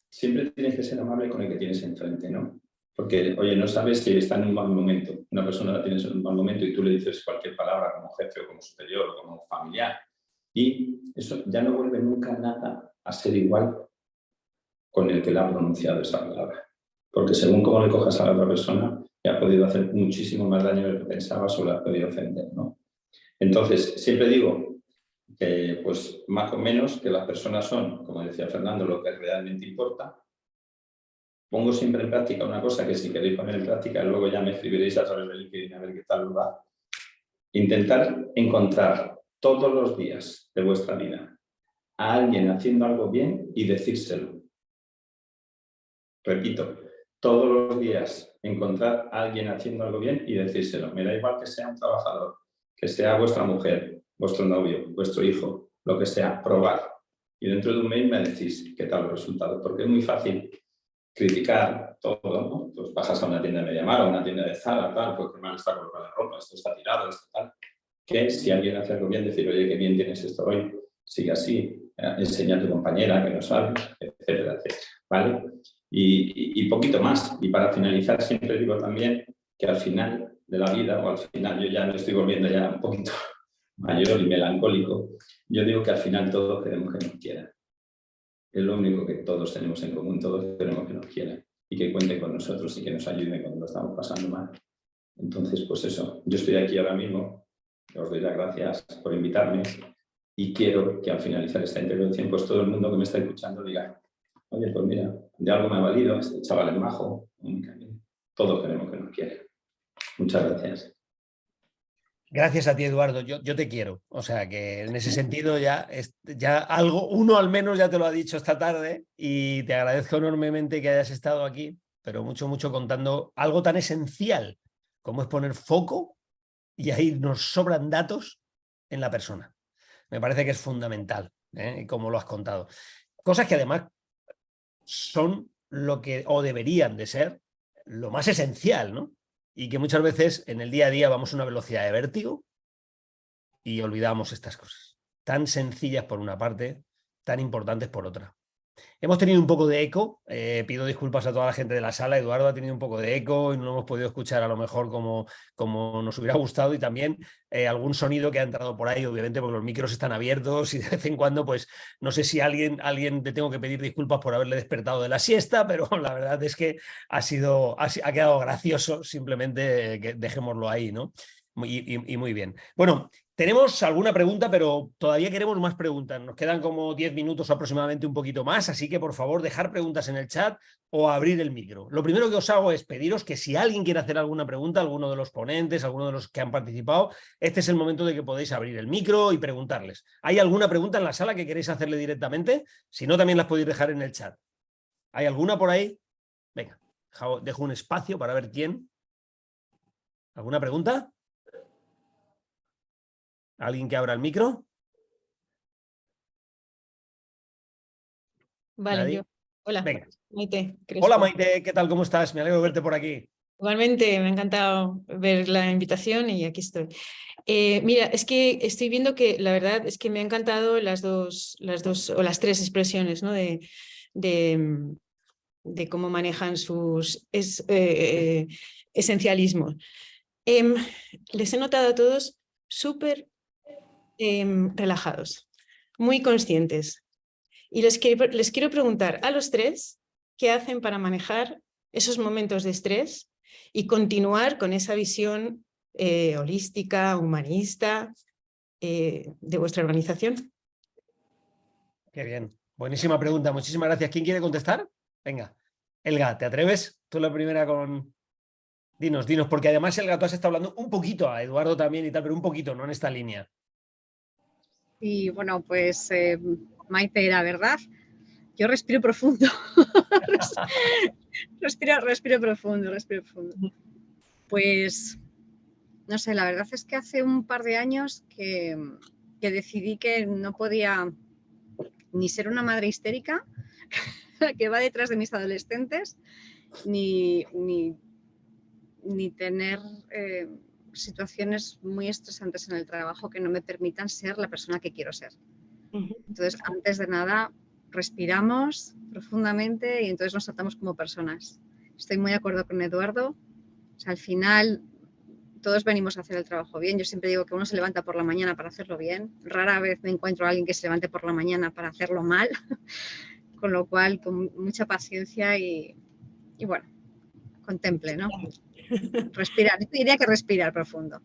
siempre tienes que ser amable con el que tienes enfrente, ¿no? Porque, oye, no sabes si está en un mal momento. Una persona la tienes en un mal momento y tú le dices cualquier palabra como jefe o como superior o como familiar. Y eso ya no vuelve nunca nada a ser igual con el que le ha pronunciado esa palabra. Porque según cómo le cojas a la otra persona, le ha podido hacer muchísimo más daño de lo que pensabas o le ha podido ofender, ¿no? Entonces, siempre digo que, pues, más o menos, que las personas son, como decía Fernando, lo que realmente importa. Pongo siempre en práctica una cosa que si queréis poner en práctica, luego ya me escribiréis a través del LinkedIn a ver qué tal va. Intentar encontrar todos los días de vuestra vida a alguien haciendo algo bien y decírselo. Repito, todos los días encontrar a alguien haciendo algo bien y decírselo. Me da igual que sea un trabajador, que sea vuestra mujer, vuestro novio, vuestro hijo, lo que sea, probar. Y dentro de un mes me decís qué tal los resultados, porque es muy fácil criticar todo, ¿no? Pues bajas a una tienda de Mediamar o a una tienda de Zara, tal, pues qué mal está colocada la ropa, esto está tirado, esto tal. Que si alguien hace algo bien, decir, oye, qué bien tienes esto hoy, sigue así, enseña a tu compañera que no sabe, etcétera, etcétera, ¿vale? Y poquito más. Y para finalizar, siempre digo también que al final de la vida, o al final, yo ya me estoy volviendo ya un poquito mayor y melancólico, yo digo que al final todos queremos que nos quieran. es lo único que todos tenemos en común, todos tenemos que nos quieran y que cuenten con nosotros y que nos ayuden cuando lo estamos pasando mal. Entonces, pues eso, yo estoy aquí ahora mismo, os doy las gracias por invitarme y quiero que al finalizar esta intervención, pues todo el mundo que me está escuchando diga, oye, pues mira, de algo me ha valido, este chaval es majo, todos queremos que nos quieran. Muchas gracias. Gracias a ti, Eduardo. Yo te quiero. O sea que en ese sentido ya algo, uno al menos ya te lo ha dicho esta tarde y te agradezco enormemente que hayas estado aquí, pero mucho, mucho contando algo tan esencial como es poner foco y ahí nos sobran datos en la persona. Me parece que es fundamental, ¿eh? Como lo has contado. Cosas que además son lo que, o deberían de ser, lo más esencial, ¿no? Y que muchas veces en el día a día vamos a una velocidad de vértigo y olvidamos estas cosas. Tan sencillas por una parte, tan importantes por otra. Hemos tenido un poco de eco, pido disculpas a toda la gente de la sala, Eduardo ha tenido un poco de eco y no lo hemos podido escuchar a lo mejor como nos hubiera gustado y también algún sonido que ha entrado por ahí, obviamente porque los micros están abiertos y de vez en cuando pues no sé si a alguien te tengo que pedir disculpas por haberle despertado de la siesta, pero la verdad es que ha quedado gracioso, simplemente que dejémoslo ahí, ¿no? Y muy bien. Bueno, tenemos alguna pregunta, pero todavía queremos más preguntas. Nos quedan como 10 minutos aproximadamente, un poquito más, así que por favor dejar preguntas en el chat o abrir el micro. Lo primero que os hago es pediros que si alguien quiere hacer alguna pregunta, alguno de los ponentes, alguno de los que han participado, este es el momento de que podéis abrir el micro y preguntarles. ¿Hay alguna pregunta en la sala que queréis hacerle directamente? Si no, también las podéis dejar en el chat. ¿Hay alguna por ahí? Venga, dejo un espacio para ver quién. ¿Alguna pregunta? ¿Alguien que abra el micro? Vale, ¿Nadie? yo. Hola, Venga. Maite Crespo. Hola Maite, ¿qué tal? ¿Cómo estás? Me alegro de verte por aquí. Igualmente, me ha encantado ver la invitación y aquí estoy. Mira, es que estoy viendo que la verdad es que me han encantado las dos o las tres expresiones, ¿no? de cómo manejan sus esencialismos. Les he notado a todos súper relajados, muy conscientes. Y les quiero preguntar a los tres qué hacen para manejar esos momentos de estrés y continuar con esa visión holística, humanista de vuestra organización. Qué bien. Buenísima pregunta. Muchísimas gracias. ¿Quién quiere contestar? Venga. Elga, ¿te atreves? Tú la primera con... Dinos, porque además Elga, tú has estado hablando un poquito a Eduardo también y tal, pero un poquito, no en esta línea. Y bueno, pues Maite, la verdad, yo respiro profundo. respiro profundo. Pues, no sé, la verdad es que hace un par de años que decidí que no podía ni ser una madre histérica que va detrás de mis adolescentes, ni tener situaciones muy estresantes en el trabajo que no me permitan ser la persona que quiero ser. Entonces, antes de nada, respiramos profundamente y entonces nos tratamos como personas. Estoy muy de acuerdo con Eduardo. O sea, al final, todos venimos a hacer el trabajo bien. Yo siempre digo que uno se levanta por la mañana para hacerlo bien. Rara vez me encuentro a alguien que se levante por la mañana para hacerlo mal. Con lo cual, con mucha paciencia y bueno, contemple, ¿no? Respirar. Yo diría que respirar profundo.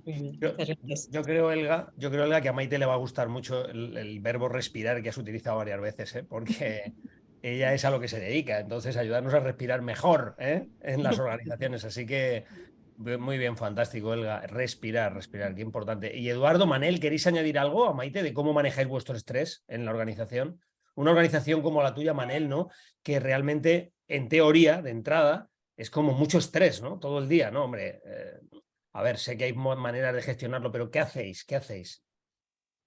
Yo creo, Elga, que a Maite le va a gustar mucho el verbo respirar que has utilizado varias veces, porque ella es a lo que se dedica, entonces ayudarnos a respirar mejor en las organizaciones. Así que muy bien, fantástico, Elga. Respirar, qué importante. Y Eduardo, Manel, ¿queréis añadir algo a Maite de cómo manejáis vuestro estrés en la organización? Una organización como la tuya, Manel, ¿no? Que realmente, en teoría, de entrada, es como mucho estrés, ¿no? Todo el día, ¿no? Hombre, a ver, sé que hay maneras de gestionarlo, pero ¿qué hacéis?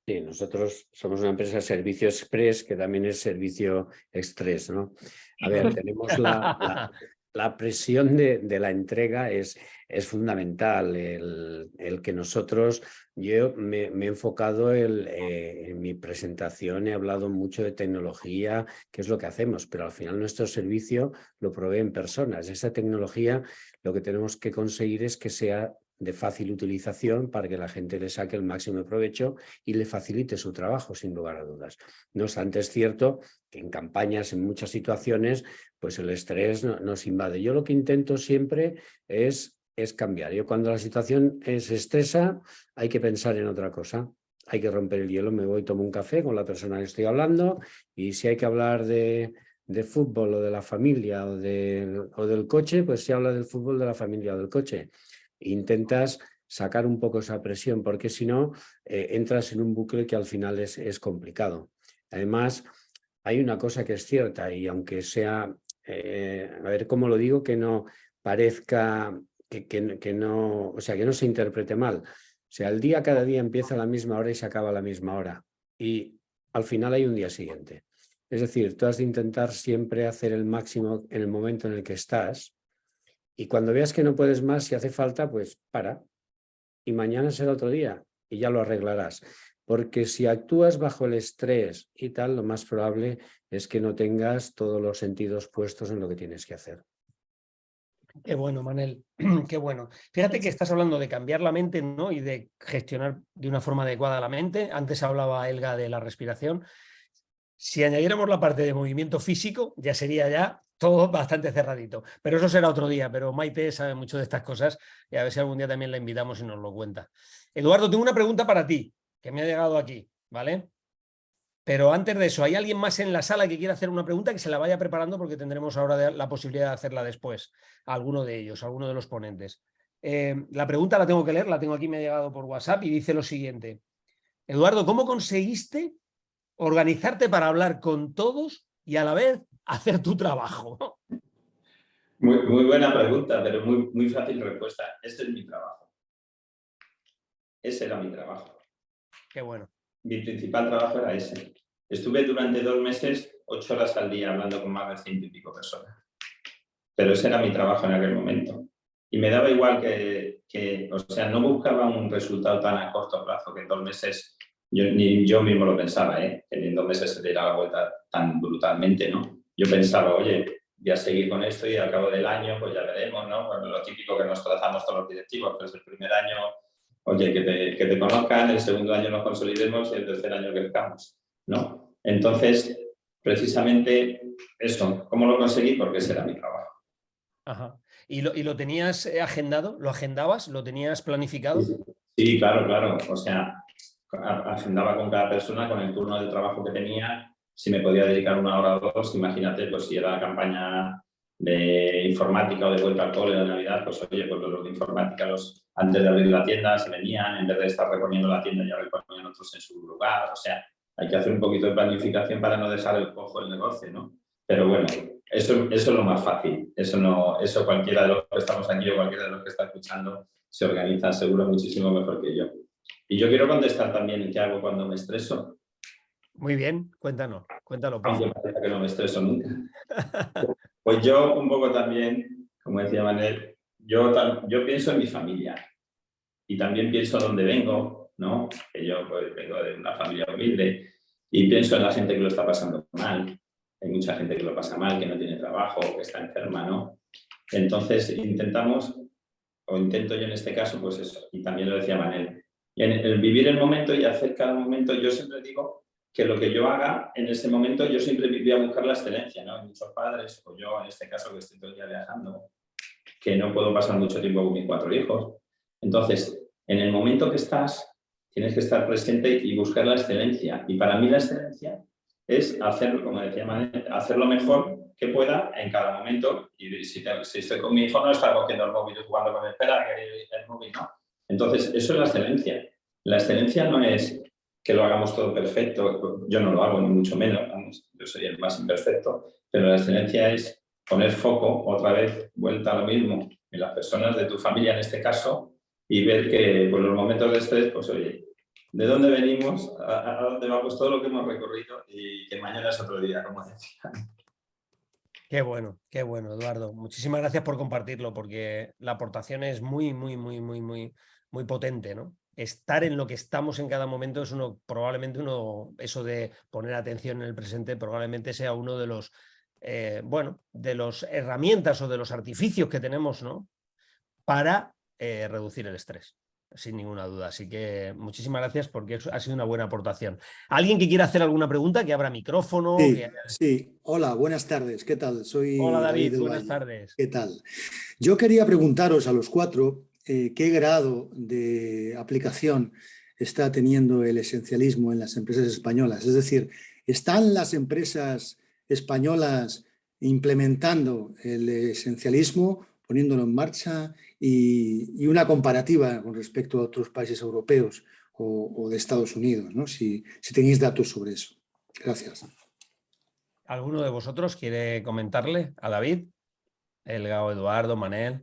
Sí, nosotros somos una empresa de servicio express que también es servicio express, ¿no? A ver, tenemos la presión de la entrega es fundamental. El que nosotros, yo me he enfocado en mi presentación, he hablado mucho de tecnología, que es lo que hacemos, pero al final nuestro servicio lo proveen personas. Esa tecnología lo que tenemos que conseguir es que sea de fácil utilización para que la gente le saque el máximo de provecho y le facilite su trabajo, sin lugar a dudas. No obstante, es cierto que en campañas, en muchas situaciones, pues el estrés nos invade. Yo lo que intento siempre es cambiar. Yo cuando la situación se estresa, hay que pensar en otra cosa. Hay que romper el hielo, me voy, tomo un café con la persona que estoy hablando, y si hay que hablar de fútbol o de la familia o del coche, pues se habla del fútbol, de la familia o del coche. Intentas sacar un poco esa presión, porque si no, entras en un bucle que al final es complicado. Además, hay una cosa que es cierta, y aunque sea, a ver cómo lo digo, que no parezca, que no, o sea, que no se interprete mal. O sea, el día cada día empieza a la misma hora y se acaba a la misma hora. Y al final hay un día siguiente. Es decir, tú has de intentar siempre hacer el máximo en el momento en el que estás, y cuando veas que no puedes más, si hace falta, pues para. Y mañana será otro día y ya lo arreglarás. Porque si actúas bajo el estrés y tal, lo más probable es que no tengas todos los sentidos puestos en lo que tienes que hacer. Qué bueno, Manel, qué bueno. Fíjate que estás hablando de cambiar la mente, ¿no? Y de gestionar de una forma adecuada la mente. Antes hablaba Elga de la respiración. Si añadiéramos la parte de movimiento físico, ya sería ya todo bastante cerradito. Pero eso será otro día. Pero Maite sabe mucho de estas cosas y a ver si algún día también la invitamos y nos lo cuenta. Eduardo, tengo una pregunta para ti, que me ha llegado aquí, ¿vale? Pero antes de eso, ¿hay alguien más en la sala que quiera hacer una pregunta? Que se la vaya preparando, porque tendremos ahora la posibilidad de hacerla después a alguno de ellos, a alguno de los ponentes. La pregunta la tengo que leer, la tengo aquí, me ha llegado por WhatsApp y dice lo siguiente. Eduardo, ¿cómo conseguiste organizarte para hablar con todos y a la vez hacer tu trabajo? Muy buena pregunta, pero muy fácil respuesta. Este es mi trabajo. Ese era mi trabajo. Qué bueno. Mi principal trabajo era ese. Estuve durante 2 meses, 8 horas al día, hablando con más de 100 y pico personas. Pero ese era mi trabajo en aquel momento. Y me daba igual o sea, no buscaba un resultado tan a corto plazo, que en 2 meses, ni yo mismo lo pensaba, que en 2 meses se diera la vuelta tan brutalmente, ¿no? Yo pensaba, oye, voy a seguir con esto y al cabo del año, pues ya veremos, ¿no? Bueno, lo típico que nos trazamos todos los directivos, pues el primer año, oye, que te conozcan, el segundo año nos consolidemos y el tercer año crezcamos, ¿no? Entonces, precisamente eso, ¿cómo lo conseguí? Porque ese era mi trabajo. Ajá. ¿Y lo tenías agendado? ¿Lo agendabas? ¿Lo tenías planificado? Sí, claro. O sea, agendaba con cada persona, con el turno de trabajo que tenía, si me podía dedicar 1 hora o 2, imagínate, pues si era la campaña de informática o de vuelta al cole de Navidad, pues oye, pues los de informática, antes de abrir la tienda se venían, en vez de estar reponiendo la tienda ya reponían otros en su lugar. O sea, hay que hacer un poquito de planificación para no dejar el cojo del negocio, ¿no? Pero bueno, eso es lo más fácil. Eso cualquiera de los que estamos aquí o cualquiera de los que está escuchando se organiza seguro muchísimo mejor que yo. Y yo quiero contestar también qué hago cuando me estreso. Muy bien, cuéntalo. Aunque parece que no me estreso nunca. Pues yo un poco también, como decía Manel, yo pienso en mi familia y también pienso dónde vengo, ¿no? Que yo pues, vengo de una familia humilde y pienso en la gente que lo está pasando mal. Hay mucha gente que lo pasa mal, que no tiene trabajo, que está enferma, ¿no? Entonces intento yo en este caso, pues eso, y también lo decía Manel, en el vivir el momento y hacer cada momento, yo siempre digo que lo que yo haga en ese momento, yo siempre voy a buscar la excelencia, ¿no? Hay muchos padres, o yo en este caso que estoy todo el día viajando, que no puedo pasar mucho tiempo con mis 4 hijos. Entonces, en el momento que estás, tienes que estar presente y buscar la excelencia. Y para mí la excelencia es hacer, como decía Manel, hacer lo mejor que pueda en cada momento. Y si estoy con mi hijo, no estar cogiendo el móvil y jugando con el móvil, no. Entonces, eso es la excelencia. La excelencia no es que lo hagamos todo perfecto. Yo no lo hago, ni mucho menos. Vamos, yo soy el más imperfecto. Pero la excelencia es poner foco, otra vez, vuelta a lo mismo, en las personas de tu familia en este caso, y ver que por los momentos de estrés, pues oye, ¿de dónde venimos? ¿A dónde vamos? Todo lo que hemos recorrido y que mañana es otro día, como decía. Qué bueno, Eduardo. Muchísimas gracias por compartirlo, porque la aportación es muy potente, ¿no? Estar en lo que estamos en cada momento es probablemente eso de poner atención en el presente, probablemente sea uno de los, de las herramientas o de los artificios que tenemos, ¿no? Para reducir el estrés, sin ninguna duda. Así que muchísimas gracias porque ha sido una buena aportación. ¿Alguien que quiera hacer alguna pregunta? Que abra micrófono. Sí, sí. Hola, buenas tardes. ¿Qué tal? Soy Hola David, del buenas Valle. tardes. ¿Qué tal? Yo quería preguntaros a los cuatro qué grado de aplicación está teniendo el esencialismo en las empresas españolas. Es decir, ¿están las empresas españolas implementando el esencialismo, poniéndolo en marcha y una comparativa con respecto a otros países europeos o de Estados Unidos, ¿no? Si tenéis datos sobre eso. Gracias. ¿Alguno de vosotros quiere comentarle a David? Elga o Eduardo, Manel.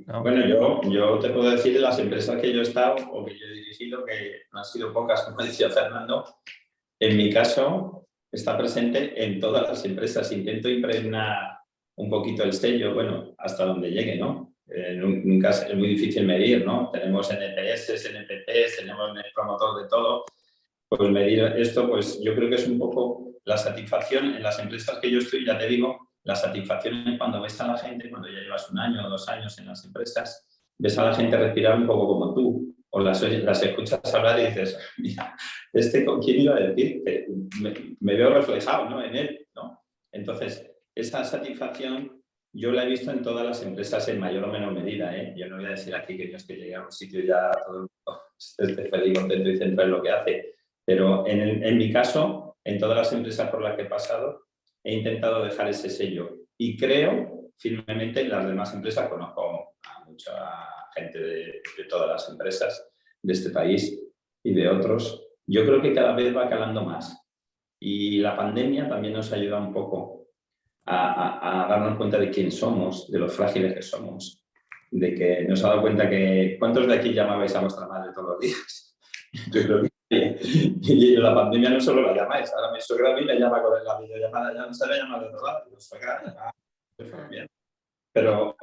¿No? Bueno, yo te puedo decir de las empresas que yo he estado o que yo he dirigido, que no han sido pocas, como decía Fernando. En mi caso, está presente en todas las empresas. Intento impregnar un poquito el sello, bueno, hasta donde llegue, ¿no? Nunca es muy difícil medir, ¿no? Tenemos NPS, NPPs, tenemos el promotor de todo. Pues medir esto, pues yo creo que es un poco la satisfacción en las empresas que yo estoy, ya te digo, la satisfacción es cuando ves a la gente, cuando ya llevas 1 año o 2 años en las empresas, ves a la gente respirar un poco como tú, o las escuchas hablar y dices, mira, ¿con quién iba a decir? Que me veo reflejado, ¿no? En él, ¿no? Entonces, esa satisfacción yo la he visto en todas las empresas en mayor o menor medida, ¿eh? Yo no voy a decir aquí que yo es que llegué a un sitio y ya todo el mundo esté feliz, contento y centrado en lo que hace. Pero en mi caso, en todas las empresas por las que he pasado, he intentado dejar ese sello. Y creo firmemente en las demás empresas, conozco a mucha gente de todas las empresas de este país y de otros. Yo creo que cada vez va calando más. Y la pandemia también nos ayuda un poco a darnos cuenta de quién somos, de lo frágiles que somos, de que nos ha dado cuenta que... ¿Cuántos de aquí llamabais a vuestra madre todos los días? Yo creo que y la pandemia no solo la llamáis, ahora mi suegra a mí me llama con la videollamada, ya no se le llama de otro lado, mi suegra, bien. Pero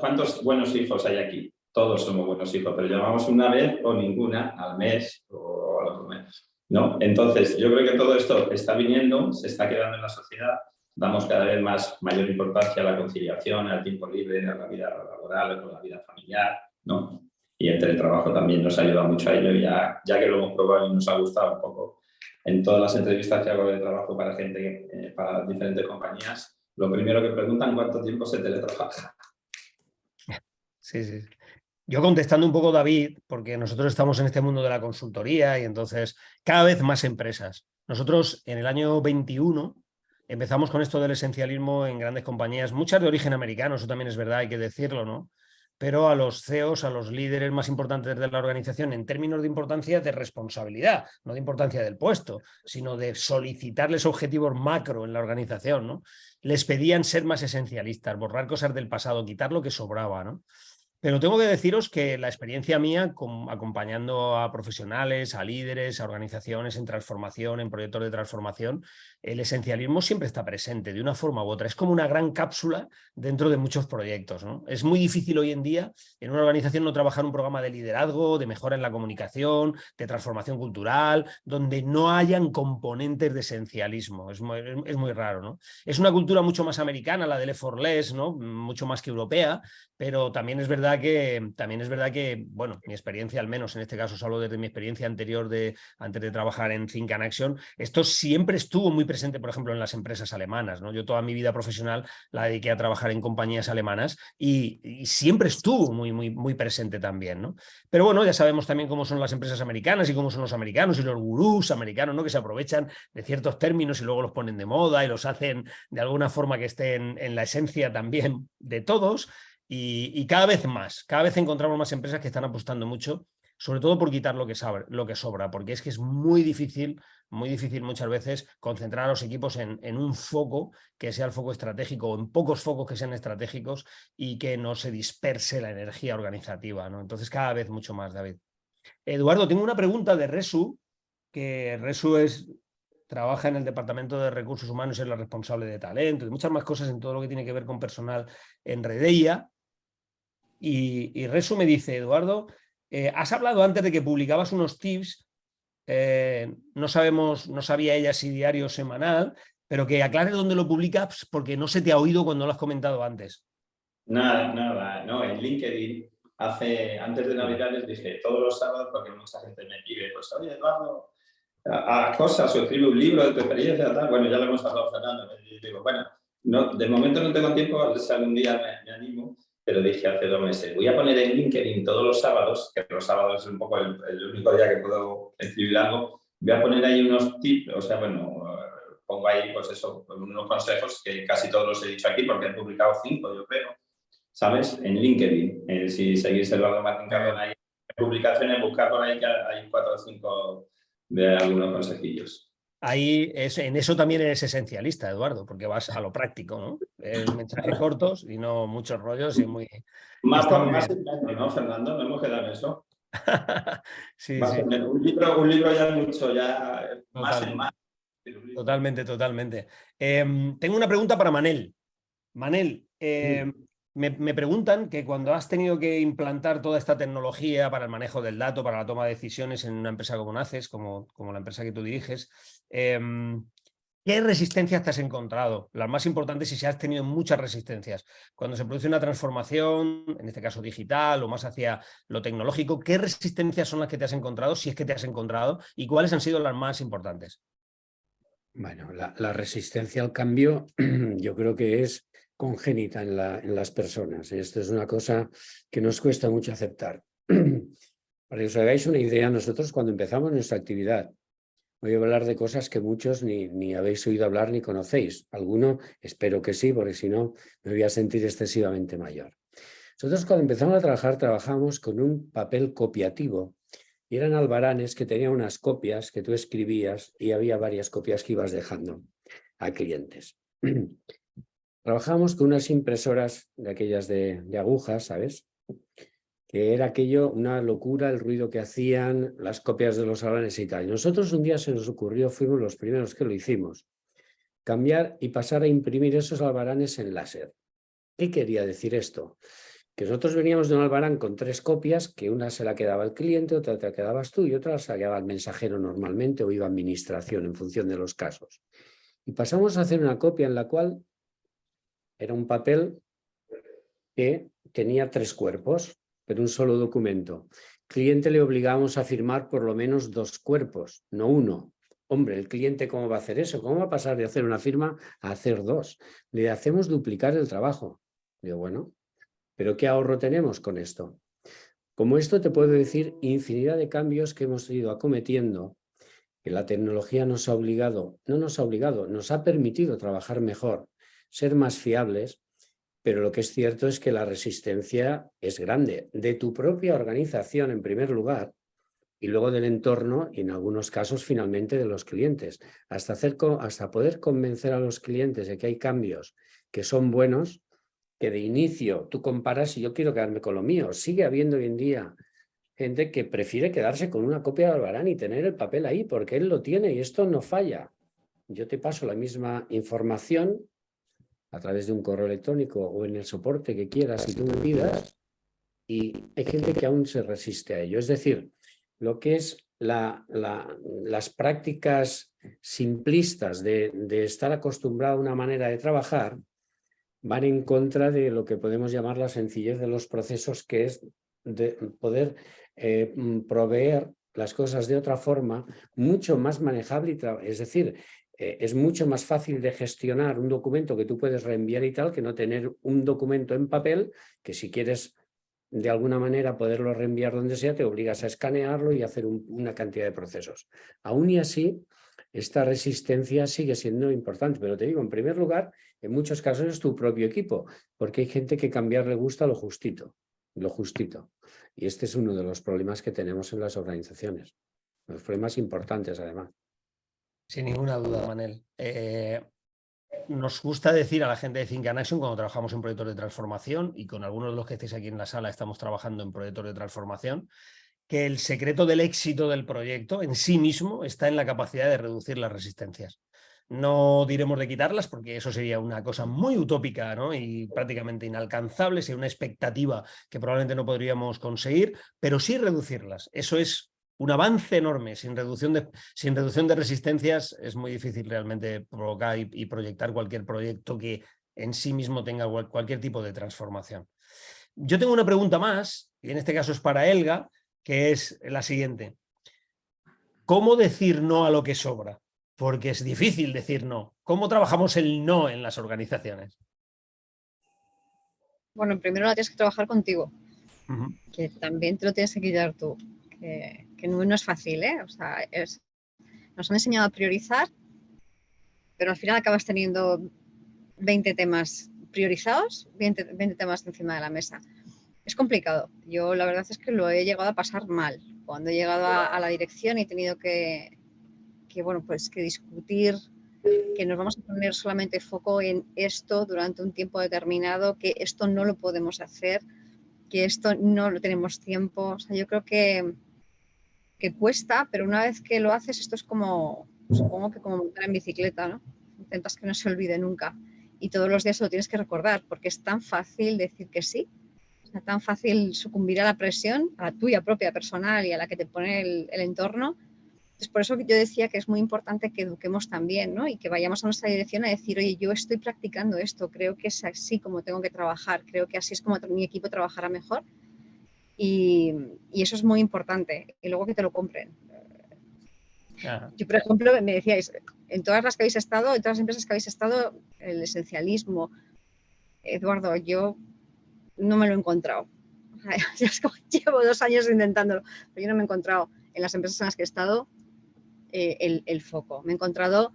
¿cuántos buenos hijos hay aquí? Todos somos buenos hijos, pero llamamos una vez o ninguna al mes o al otro mes, ¿no? Entonces, yo creo que todo esto está viniendo, se está quedando en la sociedad, damos cada vez mayor importancia a la conciliación, al tiempo libre, a la vida laboral, a la vida familiar, ¿no? Y el teletrabajo también nos ayuda mucho a ello, ya que lo hemos probado y nos ha gustado un poco. En todas las entrevistas que hago de trabajo para gente, para diferentes compañías, lo primero que preguntan, ¿cuánto tiempo se teletrabaja? Sí, sí. Yo contestando un poco, David, porque nosotros estamos en este mundo de la consultoría y entonces cada vez más empresas. Nosotros en el año 21 empezamos con esto del esencialismo en grandes compañías, muchas de origen americano, eso también es verdad, hay que decirlo, ¿no? Pero a los CEOs, a los líderes más importantes de la organización, en términos de importancia de responsabilidad, no de importancia del puesto, sino de solicitarles objetivos macro en la organización, ¿no? Les pedían ser más esencialistas, borrar cosas del pasado, quitar lo que sobraba, ¿no? Pero tengo que deciros que la experiencia mía acompañando a profesionales, a líderes, a organizaciones en transformación, en proyectos de transformación, el esencialismo siempre está presente de una forma u otra. Es como una gran cápsula dentro de muchos proyectos, ¿no? Es muy difícil hoy en día en una organización no trabajar un programa de liderazgo, de mejora en la comunicación, de transformación cultural, donde no hayan componentes de esencialismo. Es muy raro, ¿no? Es una cultura mucho más americana, la del effortless, ¿no? Mucho más que europea, pero también es verdad que, bueno, mi experiencia, al menos en este caso os hablo desde mi experiencia anterior antes de trabajar en Think and Action, esto siempre estuvo muy presente, por ejemplo, en las empresas alemanas, ¿no? Yo toda mi vida profesional la dediqué a trabajar en compañías alemanas y siempre estuvo muy presente también, ¿no? Pero bueno, ya sabemos también cómo son las empresas americanas y cómo son los americanos y los gurús americanos, ¿no? Que se aprovechan de ciertos términos y luego los ponen de moda y los hacen de alguna forma que estén en la esencia también de todos. Y cada vez encontramos más empresas que están apostando mucho, sobre todo por quitar lo que sobra, porque es que es muy difícil muchas veces concentrar a los equipos en un foco que sea el foco estratégico o en pocos focos que sean estratégicos y que no se disperse la energía organizativa, ¿no? Entonces cada vez mucho más, David. Eduardo, tengo una pregunta de Resu, que Resu trabaja en el Departamento de Recursos Humanos, es la responsable de talento y muchas más cosas en todo lo que tiene que ver con personal en Redeia. Y Resu me dice, Eduardo, has hablado antes de que publicabas unos tips, no sabía ella si diario o semanal, pero que aclares dónde lo publicas porque no se te ha oído cuando lo has comentado antes. Nada. No, en LinkedIn, antes de Navidades dije, todos los sábados, porque mucha gente me pide, pues, oye, Eduardo, a cosas, o escribe un libro de tu experiencia, tal. Bueno, ya lo hemos hablado, Fernando. Y digo, bueno, no, de momento no tengo tiempo, a ver si algún día me animo, pero dije hace 2 meses, voy a poner en LinkedIn todos los sábados, que los sábados es un poco el único día que puedo escribir algo, voy a poner ahí unos tips, o sea, bueno, pongo ahí, pues eso, unos consejos que casi todos los he dicho aquí, porque he publicado 5, yo creo, ¿sabes? En LinkedIn. Si seguís Eduardo Martín Cardona ahí, publicaciones, buscar por ahí que hay 4 o 5 de algunos consejillos. Ahí en eso también eres esencialista, Eduardo, porque vas a lo práctico, ¿no? Mensajes cortos y no muchos rollos y muy... Más ¿no, Fernando? No hemos quedado en eso. Sí. Un libro ya es mucho, ya más en más. Totalmente. Tengo una pregunta para Manel. Manel, me preguntan que cuando has tenido que implantar toda esta tecnología para el manejo del dato, para la toma de decisiones en una empresa como NACEX, como la empresa que tú diriges, ¿qué resistencias te has encontrado? Las más importantes, y si has tenido muchas resistencias. Cuando se produce una transformación, en este caso digital o más hacia lo tecnológico, ¿qué resistencias son las que te has encontrado, si es que te has encontrado, y cuáles han sido las más importantes? Bueno, la resistencia al cambio yo creo que es congénita en las personas. Esto es una cosa que nos cuesta mucho aceptar. Para que os hagáis una idea, nosotros cuando empezamos nuestra actividad, voy a hablar de cosas que muchos ni habéis oído hablar ni conocéis. Alguno espero que sí, porque si no me voy a sentir excesivamente mayor. Nosotros cuando empezamos a trabajar, trabajamos con un papel copiativo. Y eran albaranes que tenían unas copias que tú escribías y había varias copias que ibas dejando a clientes. Trabajamos con unas impresoras de aquellas de agujas, ¿sabes? Que era aquello, una locura, el ruido que hacían, las copias de los albaranes y tal. Y nosotros un día se nos ocurrió, fuimos los primeros que lo hicimos, cambiar y pasar a imprimir esos albaranes en láser. ¿Qué quería decir esto? Que nosotros veníamos de un albarán con 3 copias, que una se la quedaba el cliente, otra te la quedabas tú y otra se la quedaba el mensajero normalmente o iba a administración en función de los casos. Y pasamos a hacer una copia en la cual era un papel que tenía 3 cuerpos, pero un solo documento. Cliente le obligamos a firmar por lo menos 2 cuerpos, no 1. Hombre, ¿el cliente cómo va a hacer eso? ¿Cómo va a pasar de hacer una firma a hacer 2? Le hacemos duplicar el trabajo. Digo, bueno, ¿pero qué ahorro tenemos con esto? Como esto te puedo decir infinidad de cambios que hemos ido acometiendo, que la tecnología nos ha obligado, nos ha permitido trabajar mejor, ser más fiables, pero lo que es cierto es que la resistencia es grande, de tu propia organización en primer lugar, y luego del entorno y en algunos casos finalmente de los clientes, hasta poder convencer a los clientes de que hay cambios que son buenos, que de inicio tú comparas y yo quiero quedarme con lo mío. Sigue habiendo hoy en día gente que prefiere quedarse con una copia de albarán y tener el papel ahí porque él lo tiene y esto no falla. Yo te paso la misma información a través de un correo electrónico o en el soporte que quieras si tú me pidas, y hay gente que aún se resiste a ello. Es decir, lo que es las prácticas simplistas de estar acostumbrado a una manera de trabajar van en contra de lo que podemos llamar la sencillez de los procesos, que es de poder proveer las cosas de otra forma mucho más manejable, es decir, es mucho más fácil de gestionar un documento que tú puedes reenviar y tal, que no tener un documento en papel que si quieres de alguna manera poderlo reenviar donde sea, te obligas a escanearlo y hacer una cantidad de procesos. Aún y así, esta resistencia sigue siendo importante, pero te digo, en primer lugar, en muchos casos es tu propio equipo, porque hay gente que cambiar le gusta lo justito. Y este es uno de los problemas que tenemos en las organizaciones, los problemas importantes además. Sin ninguna duda, Manel. Nos gusta decir a la gente de Think and Action cuando trabajamos en proyectos de transformación, y con algunos de los que estáis aquí en la sala estamos trabajando en proyectos de transformación, que el secreto del éxito del proyecto en sí mismo está en la capacidad de reducir las resistencias. No diremos de quitarlas porque eso sería una cosa muy utópica, ¿no? Y prácticamente inalcanzable, sería una expectativa que probablemente no podríamos conseguir, pero sí reducirlas. Eso es un avance enorme. Sin reducción de resistencias es muy difícil realmente provocar y proyectar cualquier proyecto que en sí mismo tenga cualquier tipo de transformación. Yo tengo una pregunta más, y en este caso es para Elga, que es la siguiente. ¿Cómo decir no a lo que sobra? Porque es difícil decir no. ¿Cómo trabajamos el no en las organizaciones? Bueno, primero la tienes que trabajar contigo, Uh-huh. que también te lo tienes que quitar tú, que no es fácil, ¿eh? O sea, nos han enseñado a priorizar, pero al final acabas teniendo 20 temas priorizados, 20 temas encima de la mesa. Es complicado. Yo la verdad es que lo he llegado a pasar mal. Cuando he llegado a la dirección y he tenido que bueno, pues que discutir, que nos vamos a poner solamente foco en esto durante un tiempo determinado, que esto no lo podemos hacer, que esto no lo tenemos tiempo. O sea, yo creo que cuesta, pero una vez que lo haces, esto es como, supongo que como montar en bicicleta, ¿no? Intentas que no se olvide nunca. Y todos los días lo tienes que recordar, porque es tan fácil decir que sí, es tan fácil sucumbir a la presión, a la tuya propia personal y a la que te pone el entorno. Entonces, por eso yo decía que es muy importante que eduquemos también, ¿no? Y que vayamos a nuestra dirección a decir, oye, yo estoy practicando esto, creo que es así como tengo que trabajar, creo que así es como mi equipo trabajará mejor. Y eso es muy importante. Y luego que te lo compren. Ajá. Yo, por ejemplo, me decíais, en todas las que habéis estado, en todas las empresas que habéis estado, el esencialismo, Eduardo, yo no me lo he encontrado. Llevo 2 años intentándolo, pero yo no me he encontrado en las empresas en las que he estado el foco. Me he encontrado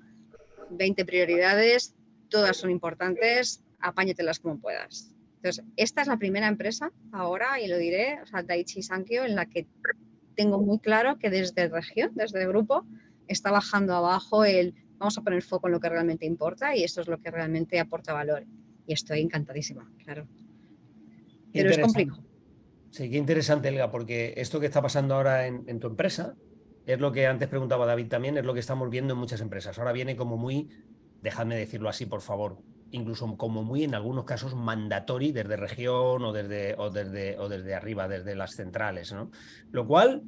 20 prioridades, todas son importantes, apáñatelas como puedas. Entonces, esta es la primera empresa ahora, y lo diré, o sea, Daiichi Sankyo, en la que tengo muy claro que desde región, desde el grupo, está bajando abajo vamos a poner foco en lo que realmente importa y esto es lo que realmente aporta valor. Y estoy encantadísima, claro. Pero es complicado. Sí, qué interesante, Elga, porque esto que está pasando ahora en tu empresa es lo que antes preguntaba David también, es lo que estamos viendo en muchas empresas. Ahora viene como muy, dejadme decirlo así, por favor, incluso como muy en algunos casos mandatory desde región o desde arriba, desde las centrales, ¿no? Lo cual,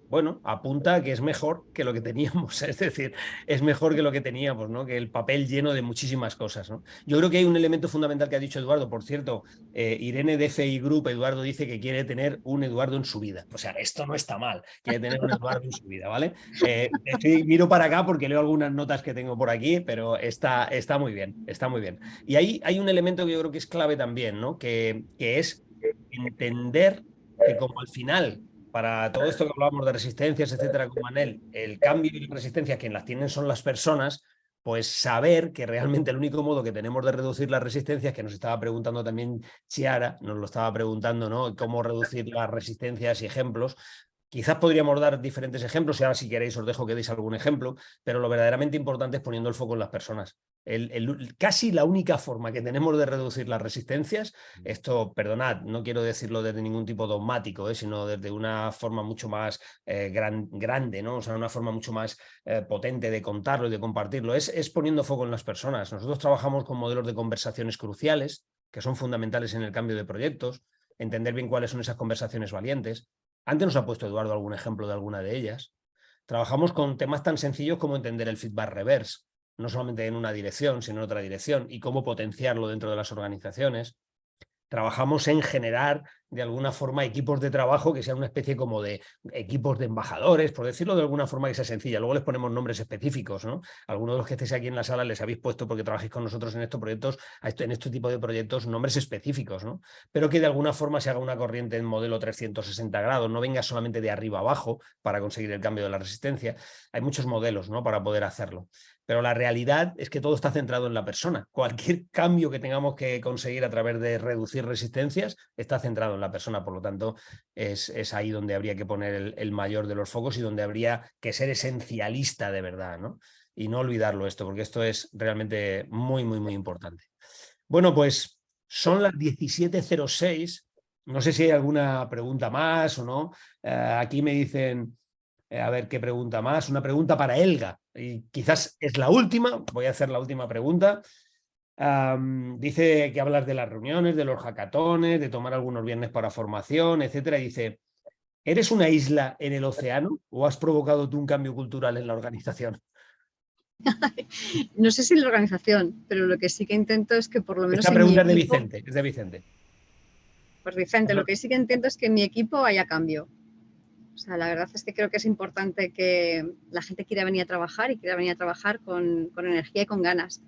bueno, apunta a que es mejor que lo que teníamos, es decir, es mejor que lo que teníamos, ¿no? Que el papel lleno de muchísimas cosas, ¿no? Yo creo que hay un elemento fundamental que ha dicho Eduardo, por cierto, Irene de FI Group, Eduardo dice que quiere tener un Eduardo en su vida. O sea, esto no está mal, quiere tener un Eduardo en su vida, ¿vale? Miro para acá porque leo algunas notas que tengo por aquí, pero está muy bien, está muy bien. Y ahí hay un elemento que yo creo que es clave también, ¿no? Que es entender que como al final, para todo esto que hablábamos de resistencias, etcétera, con Manel, el cambio y las resistencias quien las tienen son las personas, pues saber que realmente el único modo que tenemos de reducir las resistencias, que nos estaba preguntando también Chiara, nos lo estaba preguntando, ¿no? Cómo reducir las resistencias y ejemplos. Quizás podríamos dar diferentes ejemplos y ahora si queréis os dejo que deis algún ejemplo, pero lo verdaderamente importante es poniendo el foco en las personas. Casi la única forma que tenemos de reducir las resistencias, esto, perdonad, no quiero decirlo desde ningún tipo dogmático, sino desde una forma mucho más grande, ¿no? O sea, una forma mucho más potente de contarlo y de compartirlo, es poniendo foco en las personas. Nosotros trabajamos con modelos de conversaciones cruciales, que son fundamentales en el cambio de proyectos, entender bien cuáles son esas conversaciones valientes. Antes nos ha puesto Eduardo algún ejemplo de alguna de ellas. Trabajamos con temas tan sencillos como entender el feedback reverse, no solamente en una dirección, sino en otra dirección, y cómo potenciarlo dentro de las organizaciones. Trabajamos en generar de alguna forma equipos de trabajo que sean una especie como de equipos de embajadores, por decirlo de alguna forma que sea sencilla. Luego les ponemos nombres específicos, ¿no? Algunos de los que estéis aquí en la sala les habéis puesto, porque trabajáis con nosotros en estos proyectos, en este tipo de proyectos, nombres específicos, ¿no? Pero que de alguna forma se haga una corriente en modelo 360 grados, no venga solamente de arriba abajo para conseguir el cambio de la resistencia. Hay muchos modelos, ¿no? Para poder hacerlo. Pero la realidad es que todo está centrado en la persona. Cualquier cambio que tengamos que conseguir a través de reducir resistencias está centrado en la persona. Por lo tanto, es ahí donde habría que poner el mayor de los focos y donde habría que ser esencialista de verdad, ¿no? Y no olvidarlo esto, porque esto es realmente muy, muy, muy importante. Bueno, pues son las 17:06. No sé si hay alguna pregunta más o no. Aquí me dicen... a ver qué pregunta más. Una pregunta para Elga. Y quizás es la última. Voy a hacer la última pregunta. Dice que hablas de las reuniones, de los hackatones, de tomar algunos viernes para formación, etcétera. Y dice, ¿eres una isla en el océano o has provocado tú un cambio cultural en la organización? No sé si la organización, pero lo que sí que intento es que por lo menos Esta en pregunta mi es de equipo, Vicente, es de Vicente. pues Vicente, lo que sí que intento es que en mi equipo haya cambio. O sea, la verdad es que creo que es importante que la gente quiera venir a trabajar y quiera venir a trabajar con energía y con ganas.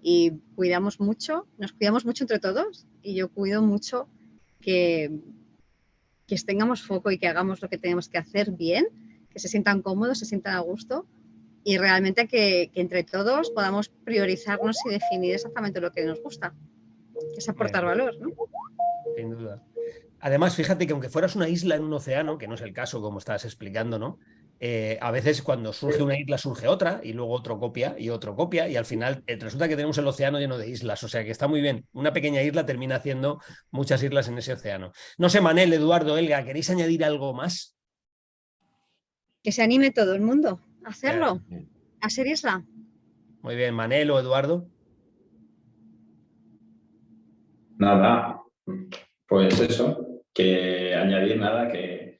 Y cuidamos mucho, nos cuidamos mucho entre todos y yo cuido mucho que tengamos foco y que hagamos lo que tenemos que hacer bien, que se sientan cómodos, se sientan a gusto y realmente que entre todos podamos priorizarnos y definir exactamente lo que nos gusta, que es aportar valor, ¿no? Sin duda. Además, fíjate que aunque fueras una isla en un océano, que no es el caso como estás explicando, ¿no? A veces cuando surge una isla surge otra y luego otro copia y al final resulta que tenemos el océano lleno de islas, o sea que está muy bien. Una pequeña isla termina haciendo muchas islas en ese océano. No sé, Manel, Eduardo, Elga, ¿queréis añadir algo más? Que se anime todo el mundo a hacerlo, a ser isla. Muy bien, Manel o Eduardo. Nada, pues eso, que añadir nada, que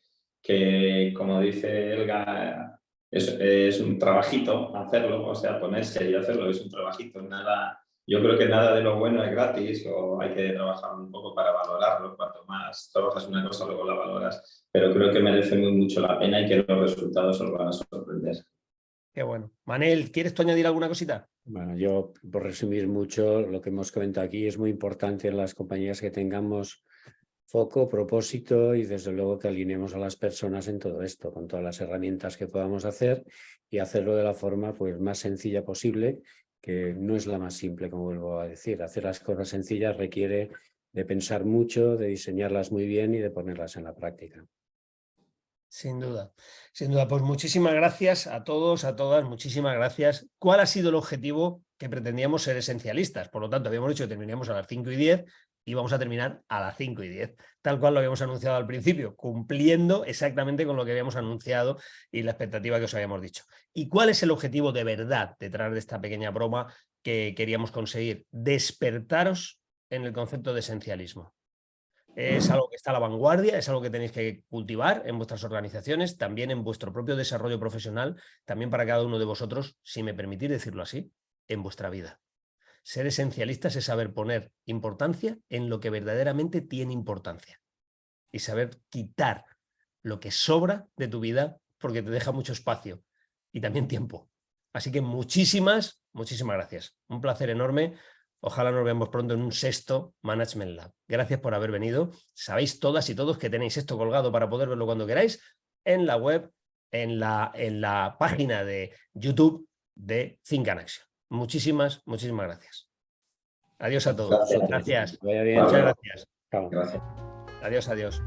como dice Elga, es un trabajito hacerlo, o sea, ponerse y hacerlo es un trabajito, nada, yo creo que nada de lo bueno es gratis o hay que trabajar un poco para valorarlo, cuanto más trabajas una cosa luego la valoras, pero creo que merece muy mucho la pena y que los resultados os van a sorprender. Qué bueno. Manel, ¿quieres tú añadir alguna cosita? Bueno, yo, por resumir mucho, lo que hemos comentado aquí es muy importante en las compañías que tengamos foco, propósito y desde luego que alineemos a las personas en todo esto, con todas las herramientas que podamos hacer y hacerlo de la forma pues, más sencilla posible, que no es la más simple, como vuelvo a decir. Hacer las cosas sencillas requiere de pensar mucho, de diseñarlas muy bien y de ponerlas en la práctica. Sin duda, sin duda. Pues muchísimas gracias a todos, a todas, muchísimas gracias. ¿Cuál ha sido el objetivo que pretendíamos ser esencialistas? Por lo tanto, habíamos dicho que terminaríamos a las 5:10 y vamos a terminar a las 5:10, tal cual lo habíamos anunciado al principio, cumpliendo exactamente con lo que habíamos anunciado y la expectativa que os habíamos dicho. ¿Y cuál es el objetivo de verdad detrás de esta pequeña broma que queríamos conseguir? Despertaros en el concepto de esencialismo. Es algo que está a la vanguardia, es algo que tenéis que cultivar en vuestras organizaciones, también en vuestro propio desarrollo profesional, también para cada uno de vosotros, si me permitís decirlo así, en vuestra vida. Ser esencialistas es saber poner importancia en lo que verdaderamente tiene importancia y saber quitar lo que sobra de tu vida porque te deja mucho espacio y también tiempo. Así que muchísimas gracias. Un placer enorme. Ojalá nos veamos pronto en un 6º Management Lab. Gracias por haber venido. Sabéis todas y todos que tenéis esto colgado para poder verlo cuando queráis en la web, en la página de YouTube de Think and Action. Muchísimas gracias. Adiós a todos. Gracias. Vaya bien. Muchas gracias. Chao. Gracias. Adiós. Adiós.